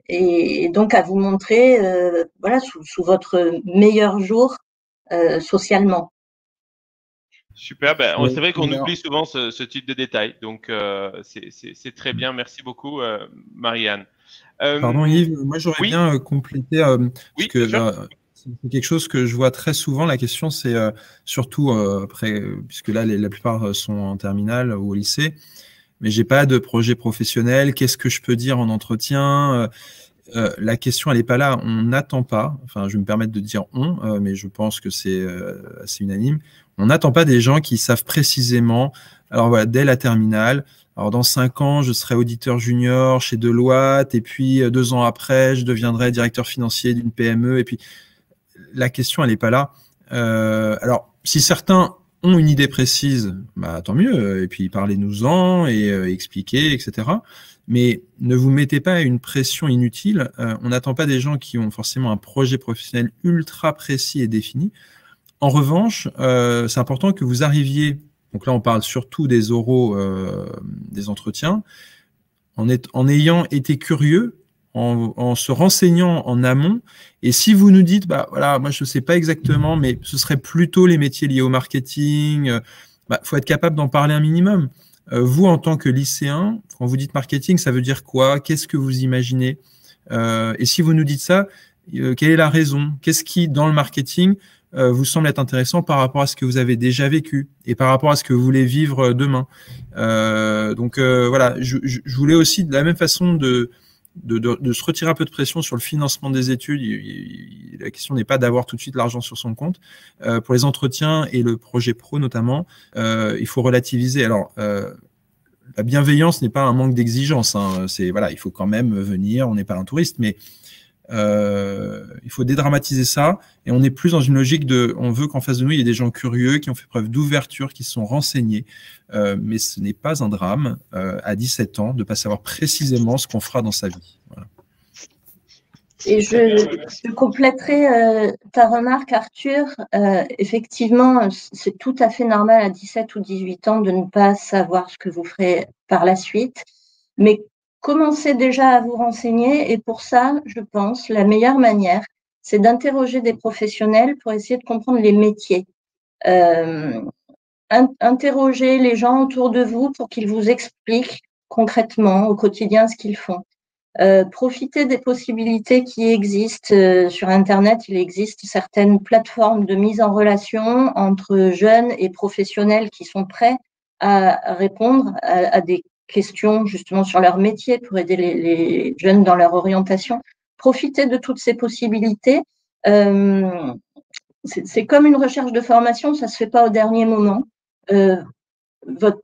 et donc à vous montrer sous votre meilleur jour socialement. Super, c'est vrai qu'on oublie souvent ce type de détails, donc c'est très bien, merci beaucoup Marianne. Pardon Yves, moi j'aurais bien complété, parce que c'est quelque chose que je vois très souvent. La question c'est surtout après, puisque là la plupart sont en terminale ou au lycée, mais j'ai pas de projet professionnel, qu'est-ce que je peux dire en entretien? La question, elle n'est pas là. On n'attend pas, enfin, je vais me permettre de dire on, mais je pense que c'est assez unanime. On n'attend pas des gens qui savent précisément, alors voilà, dès la terminale, alors dans 5 ans, je serai auditeur junior chez Deloitte, et puis 2 ans après, je deviendrai directeur financier d'une PME, et puis la question, elle n'est pas là. Alors, si certains ont une idée précise, tant mieux, et puis parlez-nous-en et expliquez, etc. Mais ne vous mettez pas à une pression inutile. On n'attend pas des gens qui ont forcément un projet professionnel ultra précis et défini. En revanche, c'est important que vous arriviez, donc là on parle surtout des oraux, des entretiens, en ayant été curieux, en se renseignant en amont. Et si vous nous dites, voilà, moi je ne sais pas exactement, mais ce serait plutôt les métiers liés au marketing, faut être capable d'en parler un minimum. Vous, en tant que lycéen, quand vous dites marketing, ça veut dire quoi? Qu'est-ce que vous imaginez? Et si vous nous dites ça, quelle est la raison? Qu'est-ce qui, dans le marketing, vous semble être intéressant par rapport à ce que vous avez déjà vécu et par rapport à ce que vous voulez vivre demain? Donc voilà, je voulais aussi, de la même façon, de se retirer un peu de pression sur le financement des études. La question n'est pas d'avoir tout de suite l'argent sur son compte. Pour les entretiens et le projet pro notamment, il faut relativiser. Alors, la bienveillance n'est pas un manque d'exigence. Hein. Voilà, il faut quand même venir, on n'est pas un touriste, mais il faut dédramatiser ça. Et on est plus dans une logique on veut qu'en face de nous, il y ait des gens curieux, qui ont fait preuve d'ouverture, qui se sont renseignés. Mais ce n'est pas un drame à 17 ans de ne pas savoir précisément ce qu'on fera dans sa vie. Voilà. Et je compléterai ta remarque, Arthur. Effectivement, c'est tout à fait normal à 17 ou 18 ans de ne pas savoir ce que vous ferez par la suite. Mais commencez déjà à vous renseigner. Et pour ça, je pense, la meilleure manière, c'est d'interroger des professionnels pour essayer de comprendre les métiers. Interrogez les gens autour de vous pour qu'ils vous expliquent concrètement au quotidien ce qu'ils font. Profitez des possibilités qui existent sur Internet. Il existe certaines plateformes de mise en relation entre jeunes et professionnels qui sont prêts à répondre à des questions justement sur leur métier pour aider les jeunes dans leur orientation. Profitez de toutes ces possibilités. C'est comme une recherche de formation, ça ne se fait pas au dernier moment. Votre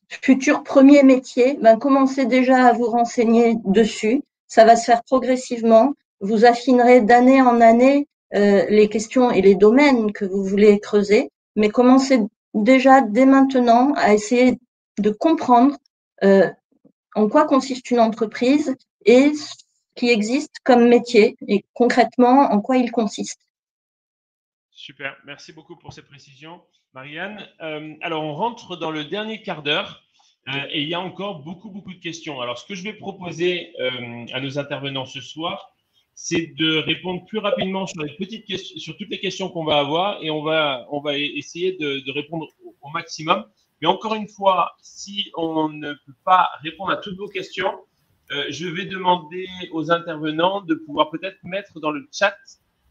futur premier métier, commencez déjà à vous renseigner dessus. Ça va se faire progressivement. Vous affinerez d'année en année les questions et les domaines que vous voulez creuser, mais commencez déjà dès maintenant à essayer de comprendre en quoi consiste une entreprise et ce qui existe comme métier et concrètement en quoi il consiste. Super, merci beaucoup pour ces précisions, Marianne. Alors, on rentre dans le dernier quart d'heure et il y a encore beaucoup de questions. Alors, ce que je vais proposer à nos intervenants ce soir, c'est de répondre plus rapidement sur les petites questions, sur toutes les questions qu'on va avoir et on va essayer de répondre au maximum. Mais encore une fois, si on ne peut pas répondre à toutes vos questions, je vais demander aux intervenants de pouvoir peut-être mettre dans le chat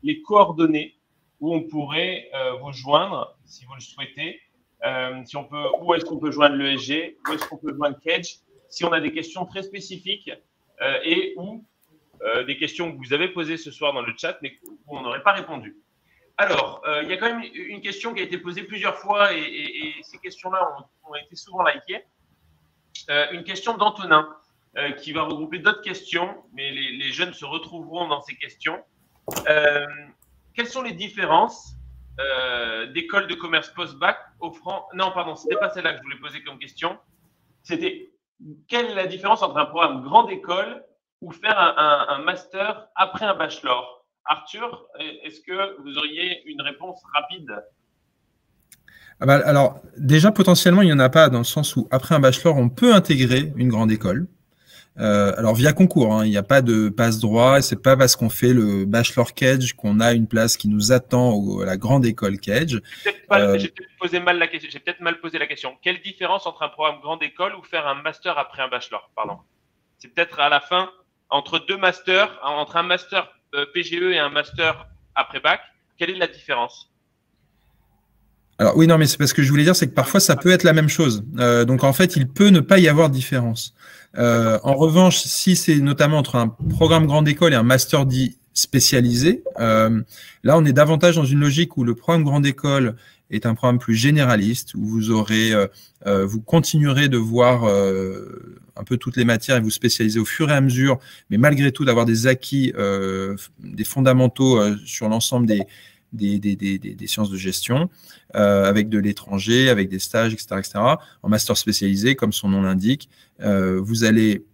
les coordonnées où on pourrait vous joindre, si vous le souhaitez. Où est-ce qu'on peut joindre l'ESG, où est-ce qu'on peut joindre Kedge, si on a des questions très spécifiques des questions que vous avez posées ce soir dans le chat, mais où on n'aurait pas répondu. Alors, il y a quand même une question qui a été posée plusieurs fois et ces questions-là ont été souvent likées. Une question d'Antonin qui va regrouper d'autres questions, mais les jeunes se retrouveront dans ces questions. Quelles sont les différences d'écoles de commerce post-bac offrant… Non, pardon, ce n'était pas celle-là que je voulais poser comme question. C'était quelle est la différence entre un programme grande école ou faire un master après un bachelor? Arthur, est-ce que vous auriez une réponse rapide? Alors, déjà, potentiellement, il n'y en a pas dans le sens où, après un bachelor, on peut intégrer une grande école. Alors, via concours, hein, il n'y a pas de passe-droit. Ce n'est pas parce qu'on fait le bachelor Kedge qu'on a une place qui nous attend à la grande école Kedge. J'ai peut-être mal posé la question. Quelle différence entre un programme grande école ou faire un master après un bachelor? Pardon. C'est peut-être à la fin, entre deux masters, entre un master PGE et un master après bac, quelle est la différence? Alors oui, non, mais c'est parce que je voulais dire, c'est que parfois ça peut être la même chose. Donc en fait, il peut ne pas y avoir de différence. En revanche, si c'est notamment entre un programme grande école et un master dit spécialisé, là on est davantage dans une logique où le programme grande école est un programme plus généraliste, où vous aurez, vous continuerez de voir un peu toutes les matières et vous spécialiser au fur et à mesure, mais malgré tout d'avoir des acquis, des fondamentaux sur l'ensemble des sciences de gestion, avec de l'étranger, avec des stages, etc., etc. En master spécialisé, comme son nom l'indique, vous allez,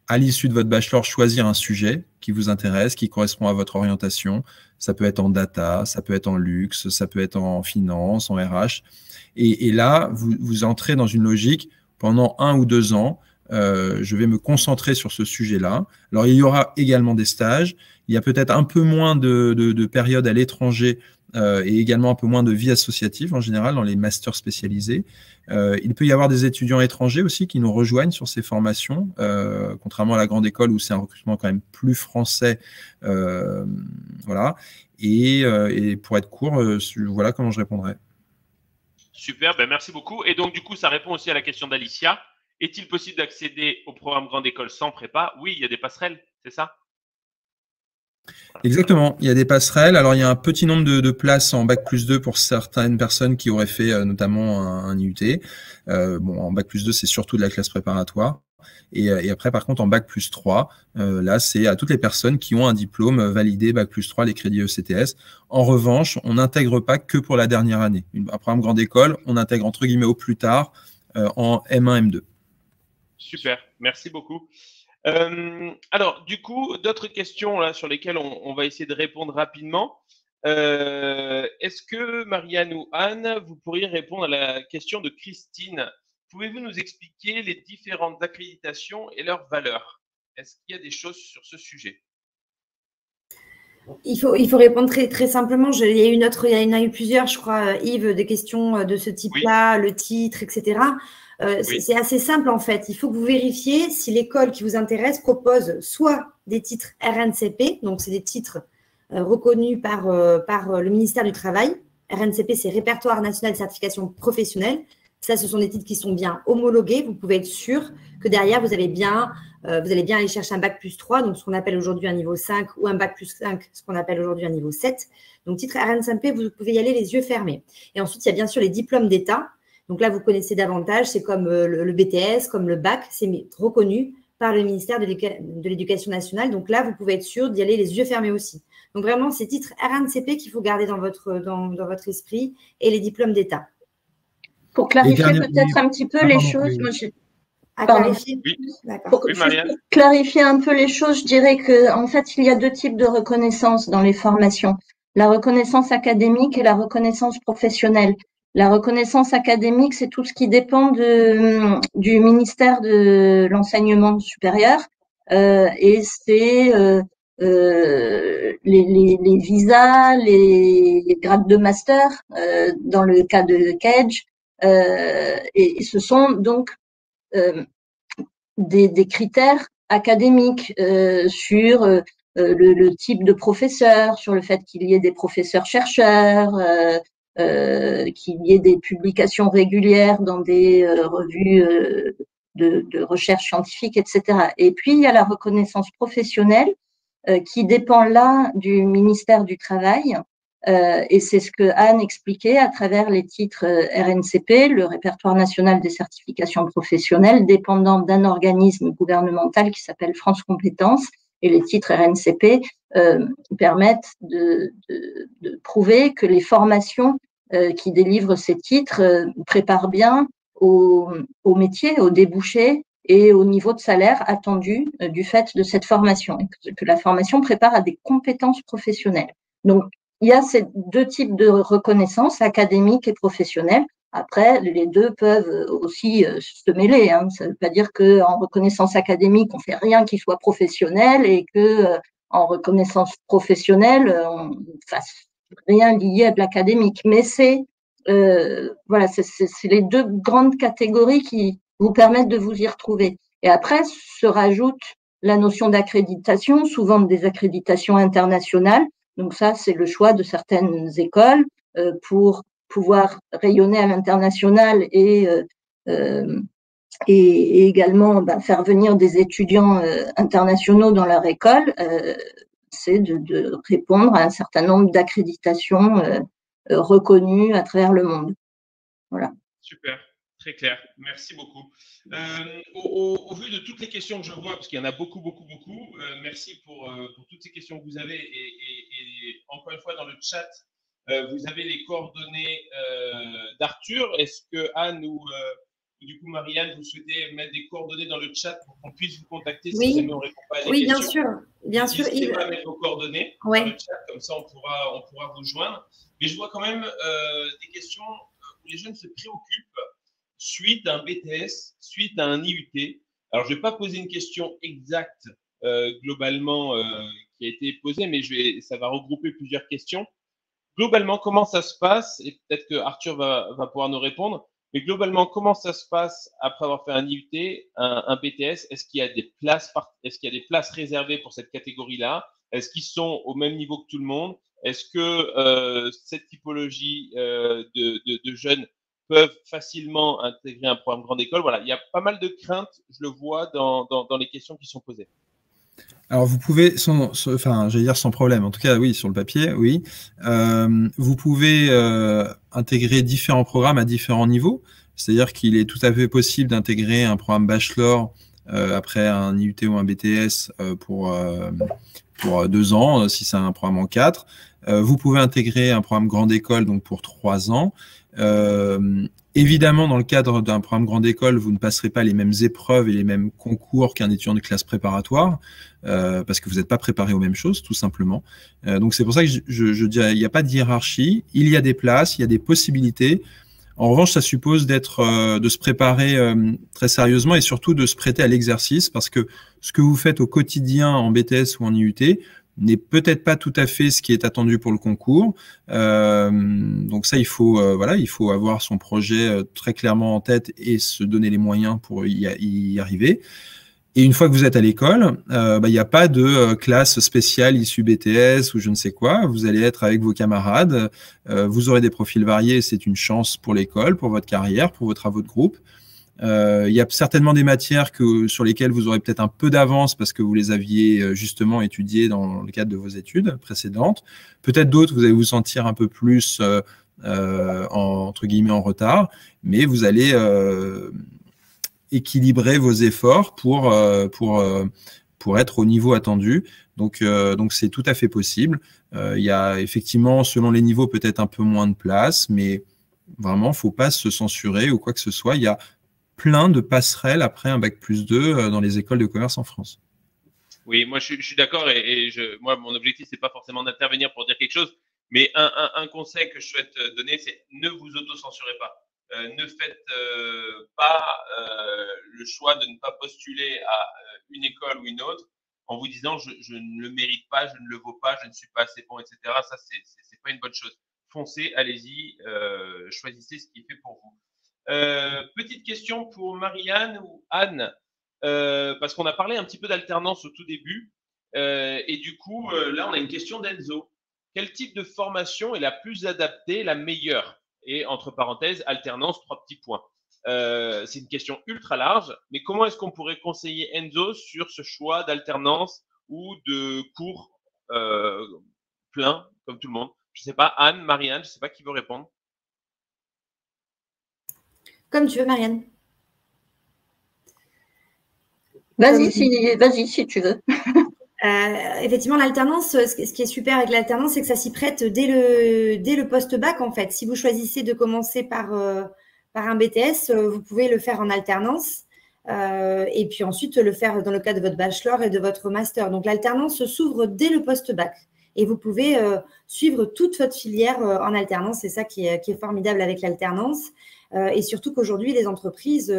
à l'issue de votre bachelor, choisir un sujet qui vous intéresse, qui correspond à votre orientation. Ça peut être en data, ça peut être en luxe, ça peut être en finance, en RH. Et là, vous entrez dans une logique, pendant 1 ou 2 ans, je vais me concentrer sur ce sujet-là. Alors, il y aura également des stages. Il y a peut-être un peu moins de périodes à l'étranger et également un peu moins de vie associative en général dans les masters spécialisés. Il peut y avoir des étudiants étrangers aussi qui nous rejoignent sur ces formations, contrairement à la grande école où c'est un recrutement quand même plus français. Voilà. Et pour être court, voilà comment je répondrai. Super, ben merci beaucoup. Et donc, du coup, ça répond aussi à la question d'Alicia. Est-il possible d'accéder au programme Grande École sans prépa? Oui, il y a des passerelles, c'est ça? Exactement, il y a des passerelles. Alors, il y a un petit nombre de places en Bac+2 pour certaines personnes qui auraient fait notamment un IUT. En Bac+2, c'est surtout de la classe préparatoire. Et après, par contre, en Bac+3, là, c'est à toutes les personnes qui ont un diplôme validé Bac+3, les crédits ECTS. En revanche, on n'intègre pas que pour la dernière année. Un programme Grande École, on intègre entre guillemets au plus tard en M1, M2. Super, merci beaucoup. Alors, du coup, d'autres questions là sur lesquelles on va essayer de répondre rapidement. Est-ce que Marianne ou Anne, vous pourriez répondre à la question de Christine? Pouvez-vous nous expliquer les différentes accréditations et leurs valeurs? Est-ce qu'il y a des choses sur ce sujet? Il faut répondre très simplement. Il y en a eu plusieurs, je crois, Yves, des questions de ce type-là, oui. Le titre, etc. Oui. C'est assez simple en fait. Il faut que vous vérifiez si l'école qui vous intéresse propose soit des titres RNCP, donc c'est des titres reconnus par le ministère du Travail. RNCP, c'est Répertoire National de Certification Professionnelle. Ça, ce sont des titres qui sont bien homologués. Vous pouvez être sûr que derrière, vous allez bien aller chercher un Bac+3, donc ce qu'on appelle aujourd'hui un niveau 5, ou un Bac+5, ce qu'on appelle aujourd'hui un niveau 7. Donc, titre RNCP, vous pouvez y aller les yeux fermés. Et ensuite, il y a bien sûr les diplômes d'État. Donc là, vous connaissez davantage, c'est comme le BTS, comme le bac, c'est reconnu par le ministère de l'Éducation nationale. Donc là, vous pouvez être sûr d'y aller les yeux fermés aussi. Donc vraiment, c'est titre RNCP qu'il faut garder dans votre esprit et les diplômes d'État. Pour clarifier peut-être un petit peu les choses, moi, Pour clarifier un peu les choses, je dirais que en fait, il y a deux types de reconnaissance dans les formations. La reconnaissance académique et la reconnaissance professionnelle. La reconnaissance académique, c'est tout ce qui dépend du ministère de l'enseignement supérieur et c'est les visas, les grades de master dans le cas de Kedge. Et ce sont donc des critères académiques sur le type de professeur, sur le fait qu'il y ait des professeurs-chercheurs, qu'il y ait des publications régulières dans des revues de recherche scientifique, etc. Et puis, il y a la reconnaissance professionnelle qui dépend là du ministère du Travail. Et c'est ce que Anne expliquait à travers les titres RNCP, le Répertoire national des certifications professionnelles, dépendant d'un organisme gouvernemental qui s'appelle France Compétences. Et les titres RNCP permettent de prouver que les formations qui délivrent ces titres préparent bien au métier, au débouché et au niveau de salaire attendu du fait de cette formation, et que la formation prépare à des compétences professionnelles. Donc, il y a ces deux types de reconnaissance, académique et professionnelle. Après, les deux peuvent aussi se mêler. Hein. Ça ne veut pas dire qu'en reconnaissance académique, on ne fait rien qui soit professionnel et qu'en reconnaissance professionnelle, on ne fasse rien lié à de l'académique. Mais c'est les deux grandes catégories qui vous permettent de vous y retrouver. Et après, se rajoute la notion d'accréditation, souvent des accréditations internationales. Donc ça, c'est le choix de certaines écoles pour pouvoir rayonner à l'international et également faire venir des étudiants internationaux dans leur école. C'est de répondre à un certain nombre d'accréditations reconnues à travers le monde. Voilà. Super. Très clair, merci beaucoup. Au vu de toutes les questions que je vois, parce qu'il y en a beaucoup, merci pour toutes ces questions que vous avez. Et encore une fois, dans le chat, vous avez les coordonnées d'Arthur. Est-ce que Anne ou du coup Marianne, vous souhaitez mettre des coordonnées dans le chat pour qu'on puisse vous contacter si jamais on ne répond pas à des questions? Bien sûr. N'hésitez pas à mettre vos coordonnées dans le chat, comme ça on pourra vous joindre. Mais je vois quand même des questions où les jeunes se préoccupent suite à un BTS, suite à un IUT. Alors, je ne vais pas poser une question exacte globalement qui a été posée, mais ça va regrouper plusieurs questions. Globalement, comment ça se passe? Et peut-être que Arthur va pouvoir nous répondre. Mais globalement, comment ça se passe après avoir fait un IUT, un BTS? Est-ce qu'il y a des places réservées pour cette catégorie-là? Est-ce qu'ils sont au même niveau que tout le monde? Est-ce que cette typologie de jeunes peuvent facilement intégrer un programme grande école. Voilà, il y a pas mal de craintes, je le vois dans les questions qui sont posées. Alors, vous pouvez, j'allais dire sans problème, en tout cas, oui, sur le papier, oui. Vous pouvez intégrer différents programmes à différents niveaux. C'est-à-dire qu'il est tout à fait possible d'intégrer un programme bachelor après un IUT ou un BTS pour 2 ans, si c'est un programme en 4. Vous pouvez intégrer un programme grande école donc pour 3 ans. Évidemment, dans le cadre d'un programme grande école, vous ne passerez pas les mêmes épreuves et les mêmes concours qu'un étudiant de classe préparatoire, parce que vous n'êtes pas préparé aux mêmes choses, tout simplement. Donc c'est pour ça que je dirais, il n'y a pas de hiérarchie, il y a des places, il y a des possibilités. En revanche, ça suppose de se préparer très sérieusement et surtout de se prêter à l'exercice, parce que ce que vous faites au quotidien en BTS ou en IUT n'est peut-être pas tout à fait ce qui est attendu pour le concours. Donc ça, il faut avoir son projet très clairement en tête et se donner les moyens pour y arriver. Et une fois que vous êtes à l'école, il n'y a pas de classe spéciale issue BTS ou je ne sais quoi. Vous allez être avec vos camarades. Vous aurez des profils variés. C'est une chance pour l'école, pour votre carrière, pour vos travaux de groupe. Il y a certainement des matières sur lesquelles vous aurez peut-être un peu d'avance parce que vous les aviez justement étudiées dans le cadre de vos études précédentes. Peut-être d'autres, vous allez vous sentir un peu plus entre guillemets en retard, mais vous allez équilibrer vos efforts pour être au niveau attendu. Donc c'est tout à fait possible. Il y a effectivement, selon les niveaux, peut-être un peu moins de place, mais vraiment, il ne faut pas se censurer ou quoi que ce soit. Il y a plein de passerelles après un Bac+2 dans les écoles de commerce en France. Oui, moi je suis d'accord et moi mon objectif c'est pas forcément d'intervenir pour dire quelque chose, mais un conseil que je souhaite donner, c'est ne vous auto-censurez pas. Ne faites pas le choix de ne pas postuler à une école ou une autre en vous disant je ne le mérite pas, je ne le vaux pas, je ne suis pas assez bon, etc. Ça c'est pas une bonne chose. Foncez, allez-y, choisissez ce qui est fait pour vous. Petite question pour Marianne ou Anne, parce qu'on a parlé un petit peu d'alternance au tout début, et du coup, là, on a une question d'Enzo. Quel type de formation est la plus adaptée, la meilleure? Et entre parenthèses, alternance, 3 petits points. C'est une question ultra large, mais comment est-ce qu'on pourrait conseiller Enzo sur ce choix d'alternance ou de cours plein, comme tout le monde? Je ne sais pas, Anne, Marianne, je ne sais pas qui veut répondre. Comme tu veux, Marianne. Vas-y, si tu veux. Effectivement, l'alternance, ce qui est super avec l'alternance, c'est que ça s'y prête dès le post-bac, en fait. Si vous choisissez de commencer par un BTS, vous pouvez le faire en alternance et puis ensuite le faire dans le cadre de votre bachelor et de votre master. Donc, l'alternance s'ouvre dès le post-bac et vous pouvez suivre toute votre filière en alternance. C'est ça qui est formidable avec l'alternance. Et surtout qu'aujourd'hui, les entreprises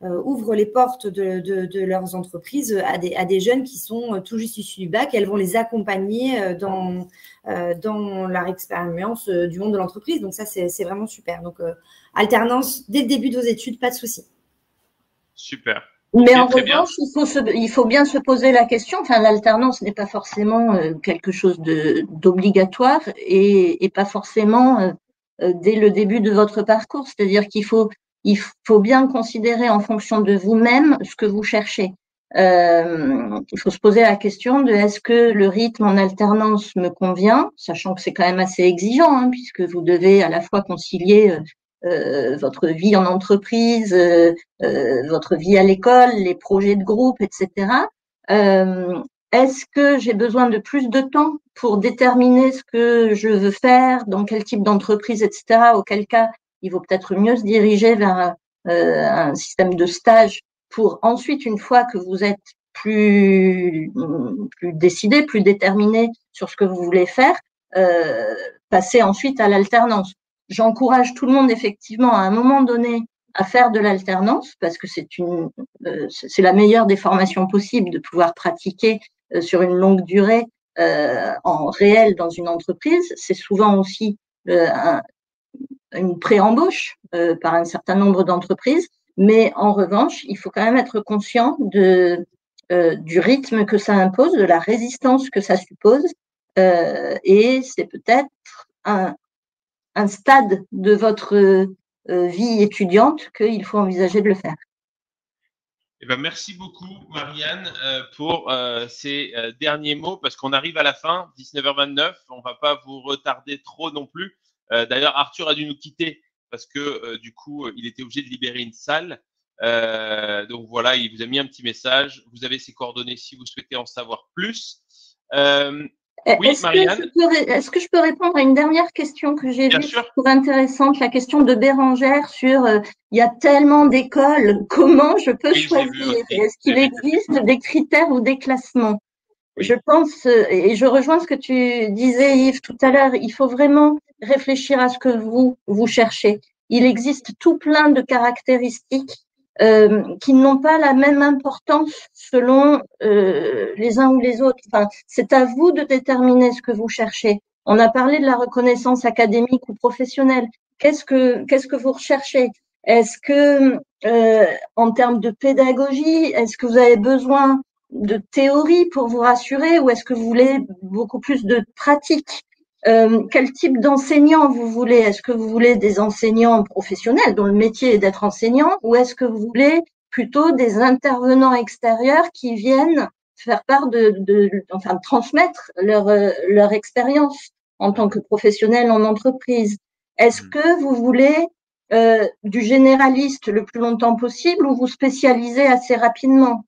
ouvrent les portes de leurs entreprises à des jeunes qui sont tout juste issus du bac. Elles vont les accompagner dans leur expérience du monde de l'entreprise. Donc ça, c'est vraiment super. Donc, alternance dès le début de vos études, pas de souci. Super. Mais en revanche, il faut bien se poser la question. Enfin, l'alternance n'est pas forcément quelque chose d'obligatoire et pas forcément dès le début de votre parcours. C'est-à-dire qu'il faut bien considérer en fonction de vous-même ce que vous cherchez. Il faut se poser la question de est-ce que le rythme en alternance me convient, sachant que c'est quand même assez exigeant, hein, puisque vous devez à la fois concilier votre vie en entreprise, votre vie à l'école, les projets de groupe, etc. Est-ce que j'ai besoin de plus de temps pour déterminer ce que je veux faire, dans quel type d'entreprise, etc. Auquel cas, il vaut peut-être mieux se diriger vers un système de stage pour ensuite, une fois que vous êtes plus décidé, plus déterminé sur ce que vous voulez faire, passer ensuite à l'alternance. J'encourage tout le monde effectivement à un moment donné à faire de l'alternance parce que c'est la meilleure des formations possibles de pouvoir pratiquer sur une longue durée en réel dans une entreprise. C'est souvent aussi une pré-embauche par un certain nombre d'entreprises, mais en revanche, il faut quand même être conscient du rythme que ça impose, de la résistance que ça suppose, et c'est peut-être un stade de votre vie étudiante qu'il faut envisager de le faire. Eh ben, merci beaucoup, Marianne, pour ces derniers mots, parce qu'on arrive à la fin, 19h29. On ne va pas vous retarder trop non plus. D'ailleurs, Arthur a dû nous quitter parce que du coup, il était obligé de libérer une salle. Donc voilà, il vous a mis un petit message. Vous avez ses coordonnées si vous souhaitez en savoir plus. Oui, Marianne. Est-ce que je peux répondre à une dernière question que j'ai vue, sûr. je trouve intéressante, la question de Bérangère sur il y a tellement d'écoles, comment je peux choisir? Est-ce qu'il existe des critères ou des classements? Oui. Je pense, et je rejoins ce que tu disais, Yves, tout à l'heure, il faut vraiment réfléchir à ce que vous cherchez. Il existe tout plein de caractéristiques qui n'ont pas la même importance selon les uns ou les autres. Enfin, c'est à vous de déterminer ce que vous cherchez. On a parlé de la reconnaissance académique ou professionnelle. Qu'est-ce que vous recherchez? Est-ce que, en termes de pédagogie, est-ce que vous avez besoin de théorie pour vous rassurer ou est-ce que vous voulez beaucoup plus de pratique? Quel type d'enseignant vous voulez? Est-ce que vous voulez des enseignants professionnels dont le métier est d'être enseignant ou est-ce que vous voulez plutôt des intervenants extérieurs qui viennent faire part enfin, transmettre leur expérience en tant que professionnel en entreprise? Est-ce que vous voulez du généraliste le plus longtemps possible ou vous spécialisez assez rapidement?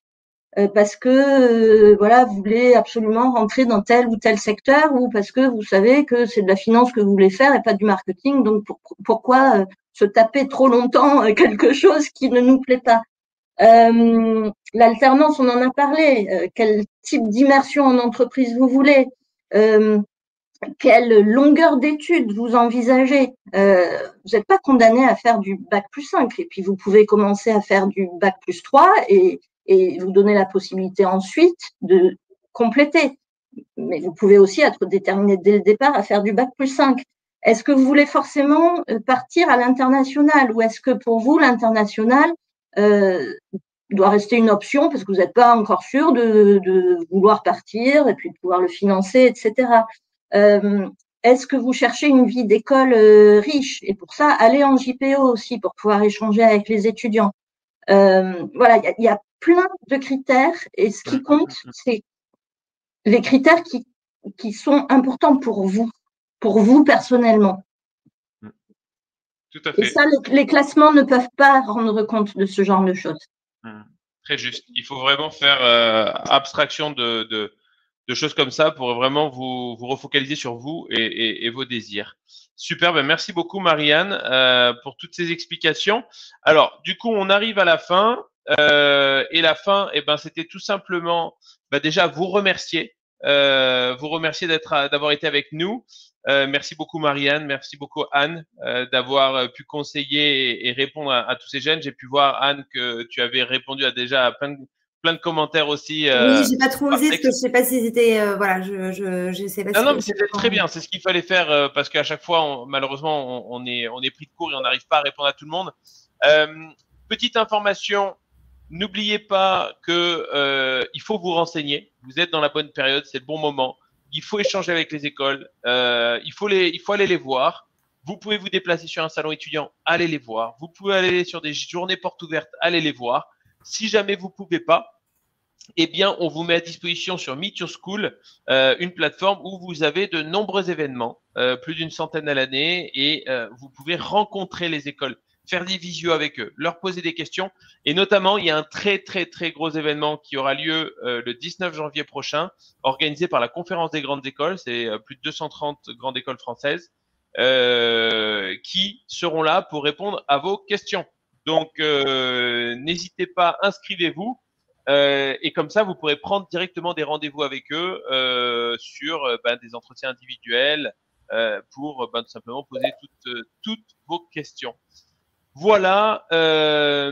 Parce que voilà, vous voulez absolument rentrer dans tel ou tel secteur ou parce que vous savez que c'est de la finance que vous voulez faire et pas du marketing. Donc, pourquoi se taper trop longtemps quelque chose qui ne nous plaît pas? L'alternance, on en a parlé. Quel type d'immersion en entreprise vous voulez? Quelle longueur d'études vous envisagez? Vous n'êtes pas condamné à faire du bac+5 et puis vous pouvez commencer à faire du bac+3 et vous donner la possibilité ensuite de compléter. Mais vous pouvez aussi être déterminé dès le départ à faire du bac+5. Est-ce que vous voulez forcément partir à l'international ou est-ce que pour vous, l'international doit rester une option parce que vous n'êtes pas encore sûr de vouloir partir et puis de pouvoir le financer, etc. Est-ce que vous cherchez une vie d'école riche? Et pour ça, allez en JPO aussi pour pouvoir échanger avec les étudiants. Voilà, il y a plein de critères et ce qui compte, c'est les critères qui sont importants pour vous personnellement. Tout à fait. Et ça, les classements ne peuvent pas rendre compte de ce genre de choses. Très juste. Il faut vraiment faire abstraction de choses comme ça pour vraiment vous refocaliser sur vous et vos désirs. Super, ben merci beaucoup Marianne pour toutes ces explications. Alors, du coup, on arrive à la fin et la fin, eh ben, c'était tout simplement déjà vous remercier d'avoir été avec nous. Merci beaucoup Marianne, merci beaucoup Anne d'avoir pu conseiller et répondre à tous ces jeunes. J'ai pu voir Anne que tu avais répondu déjà à plein de commentaires aussi. Oui, j'ai pas trop osé parce que je sais pas si c'était voilà, je sais pas. Non, mais c'était très bien. C'est ce qu'il fallait faire parce qu'à chaque fois, malheureusement, on est pris de court et on n'arrive pas à répondre à tout le monde. Petite information, n'oubliez pas que il faut vous renseigner. Vous êtes dans la bonne période, c'est le bon moment. Il faut échanger avec les écoles. Il faut aller les voir. Vous pouvez vous déplacer sur un salon étudiant, allez les voir. Vous pouvez aller sur des journées portes ouvertes, allez les voir. Si jamais vous pouvez pas, eh bien, on vous met à disposition sur Meet Your School une plateforme où vous avez de nombreux événements, plus d'une centaine à l'année, et vous pouvez rencontrer les écoles, faire des visios avec eux, leur poser des questions. Et notamment, il y a un très, très, très gros événement qui aura lieu le 19 janvier prochain, organisé par la Conférence des grandes écoles. C'est plus de 230 grandes écoles françaises qui seront là pour répondre à vos questions. Donc, n'hésitez pas, inscrivez-vous. Et comme ça, vous pourrez prendre directement des rendez-vous avec eux sur des entretiens individuels pour tout simplement poser toutes vos questions. Voilà,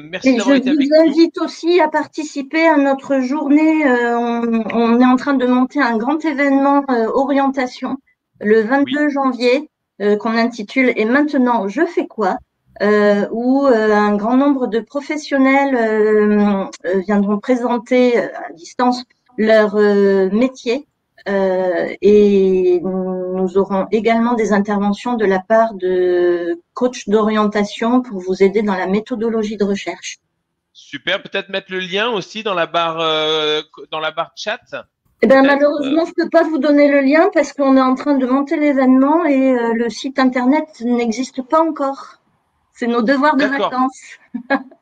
merci d'avoir été avec nous. Je vous invite aussi à participer à notre journée. On est en train de monter un grand événement orientation le 22 janvier qu'on intitule « Et maintenant, je fais quoi ?» où un grand nombre de professionnels viendront présenter à distance leur métier Et nous aurons également des interventions de la part de coachs d'orientation pour vous aider dans la méthodologie de recherche. Super, peut-être mettre le lien aussi dans la barre chat. Eh bien, malheureusement, je ne peux pas vous donner le lien parce qu'on est en train de monter l'événement et le site internet n'existe pas encore. C'est nos devoirs de vacances.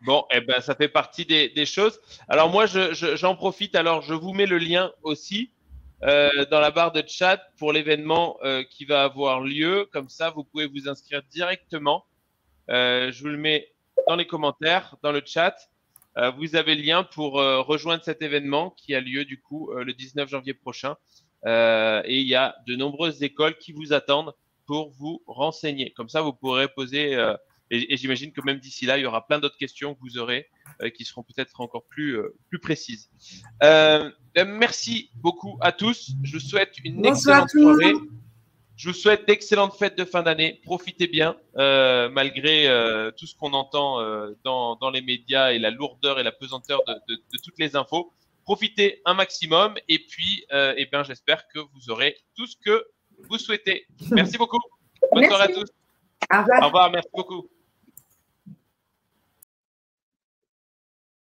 Bon, eh ben, ça fait partie des choses. Alors moi, j'en profite. Alors, je vous mets le lien aussi dans la barre de chat pour l'événement qui va avoir lieu. Comme ça, vous pouvez vous inscrire directement. Je vous le mets dans les commentaires, dans le chat. Vous avez le lien pour rejoindre cet événement qui a lieu du coup le 19 janvier prochain. Et il y a de nombreuses écoles qui vous attendent pour vous renseigner. Comme ça, vous pourrez poser, et j'imagine que même d'ici là, il y aura plein d'autres questions que vous aurez qui seront peut-être encore plus précises. Merci beaucoup à tous. Je vous souhaite une excellente soirée. Je vous souhaite d'excellentes fêtes de fin d'année. Profitez bien, malgré tout ce qu'on entend dans les médias et la lourdeur et la pesanteur de toutes les infos. Profitez un maximum et puis, eh bien, j'espère que vous aurez tout ce que vous souhaitez. Merci beaucoup. Bonne soirée à tous. Au revoir. Au revoir. Merci beaucoup.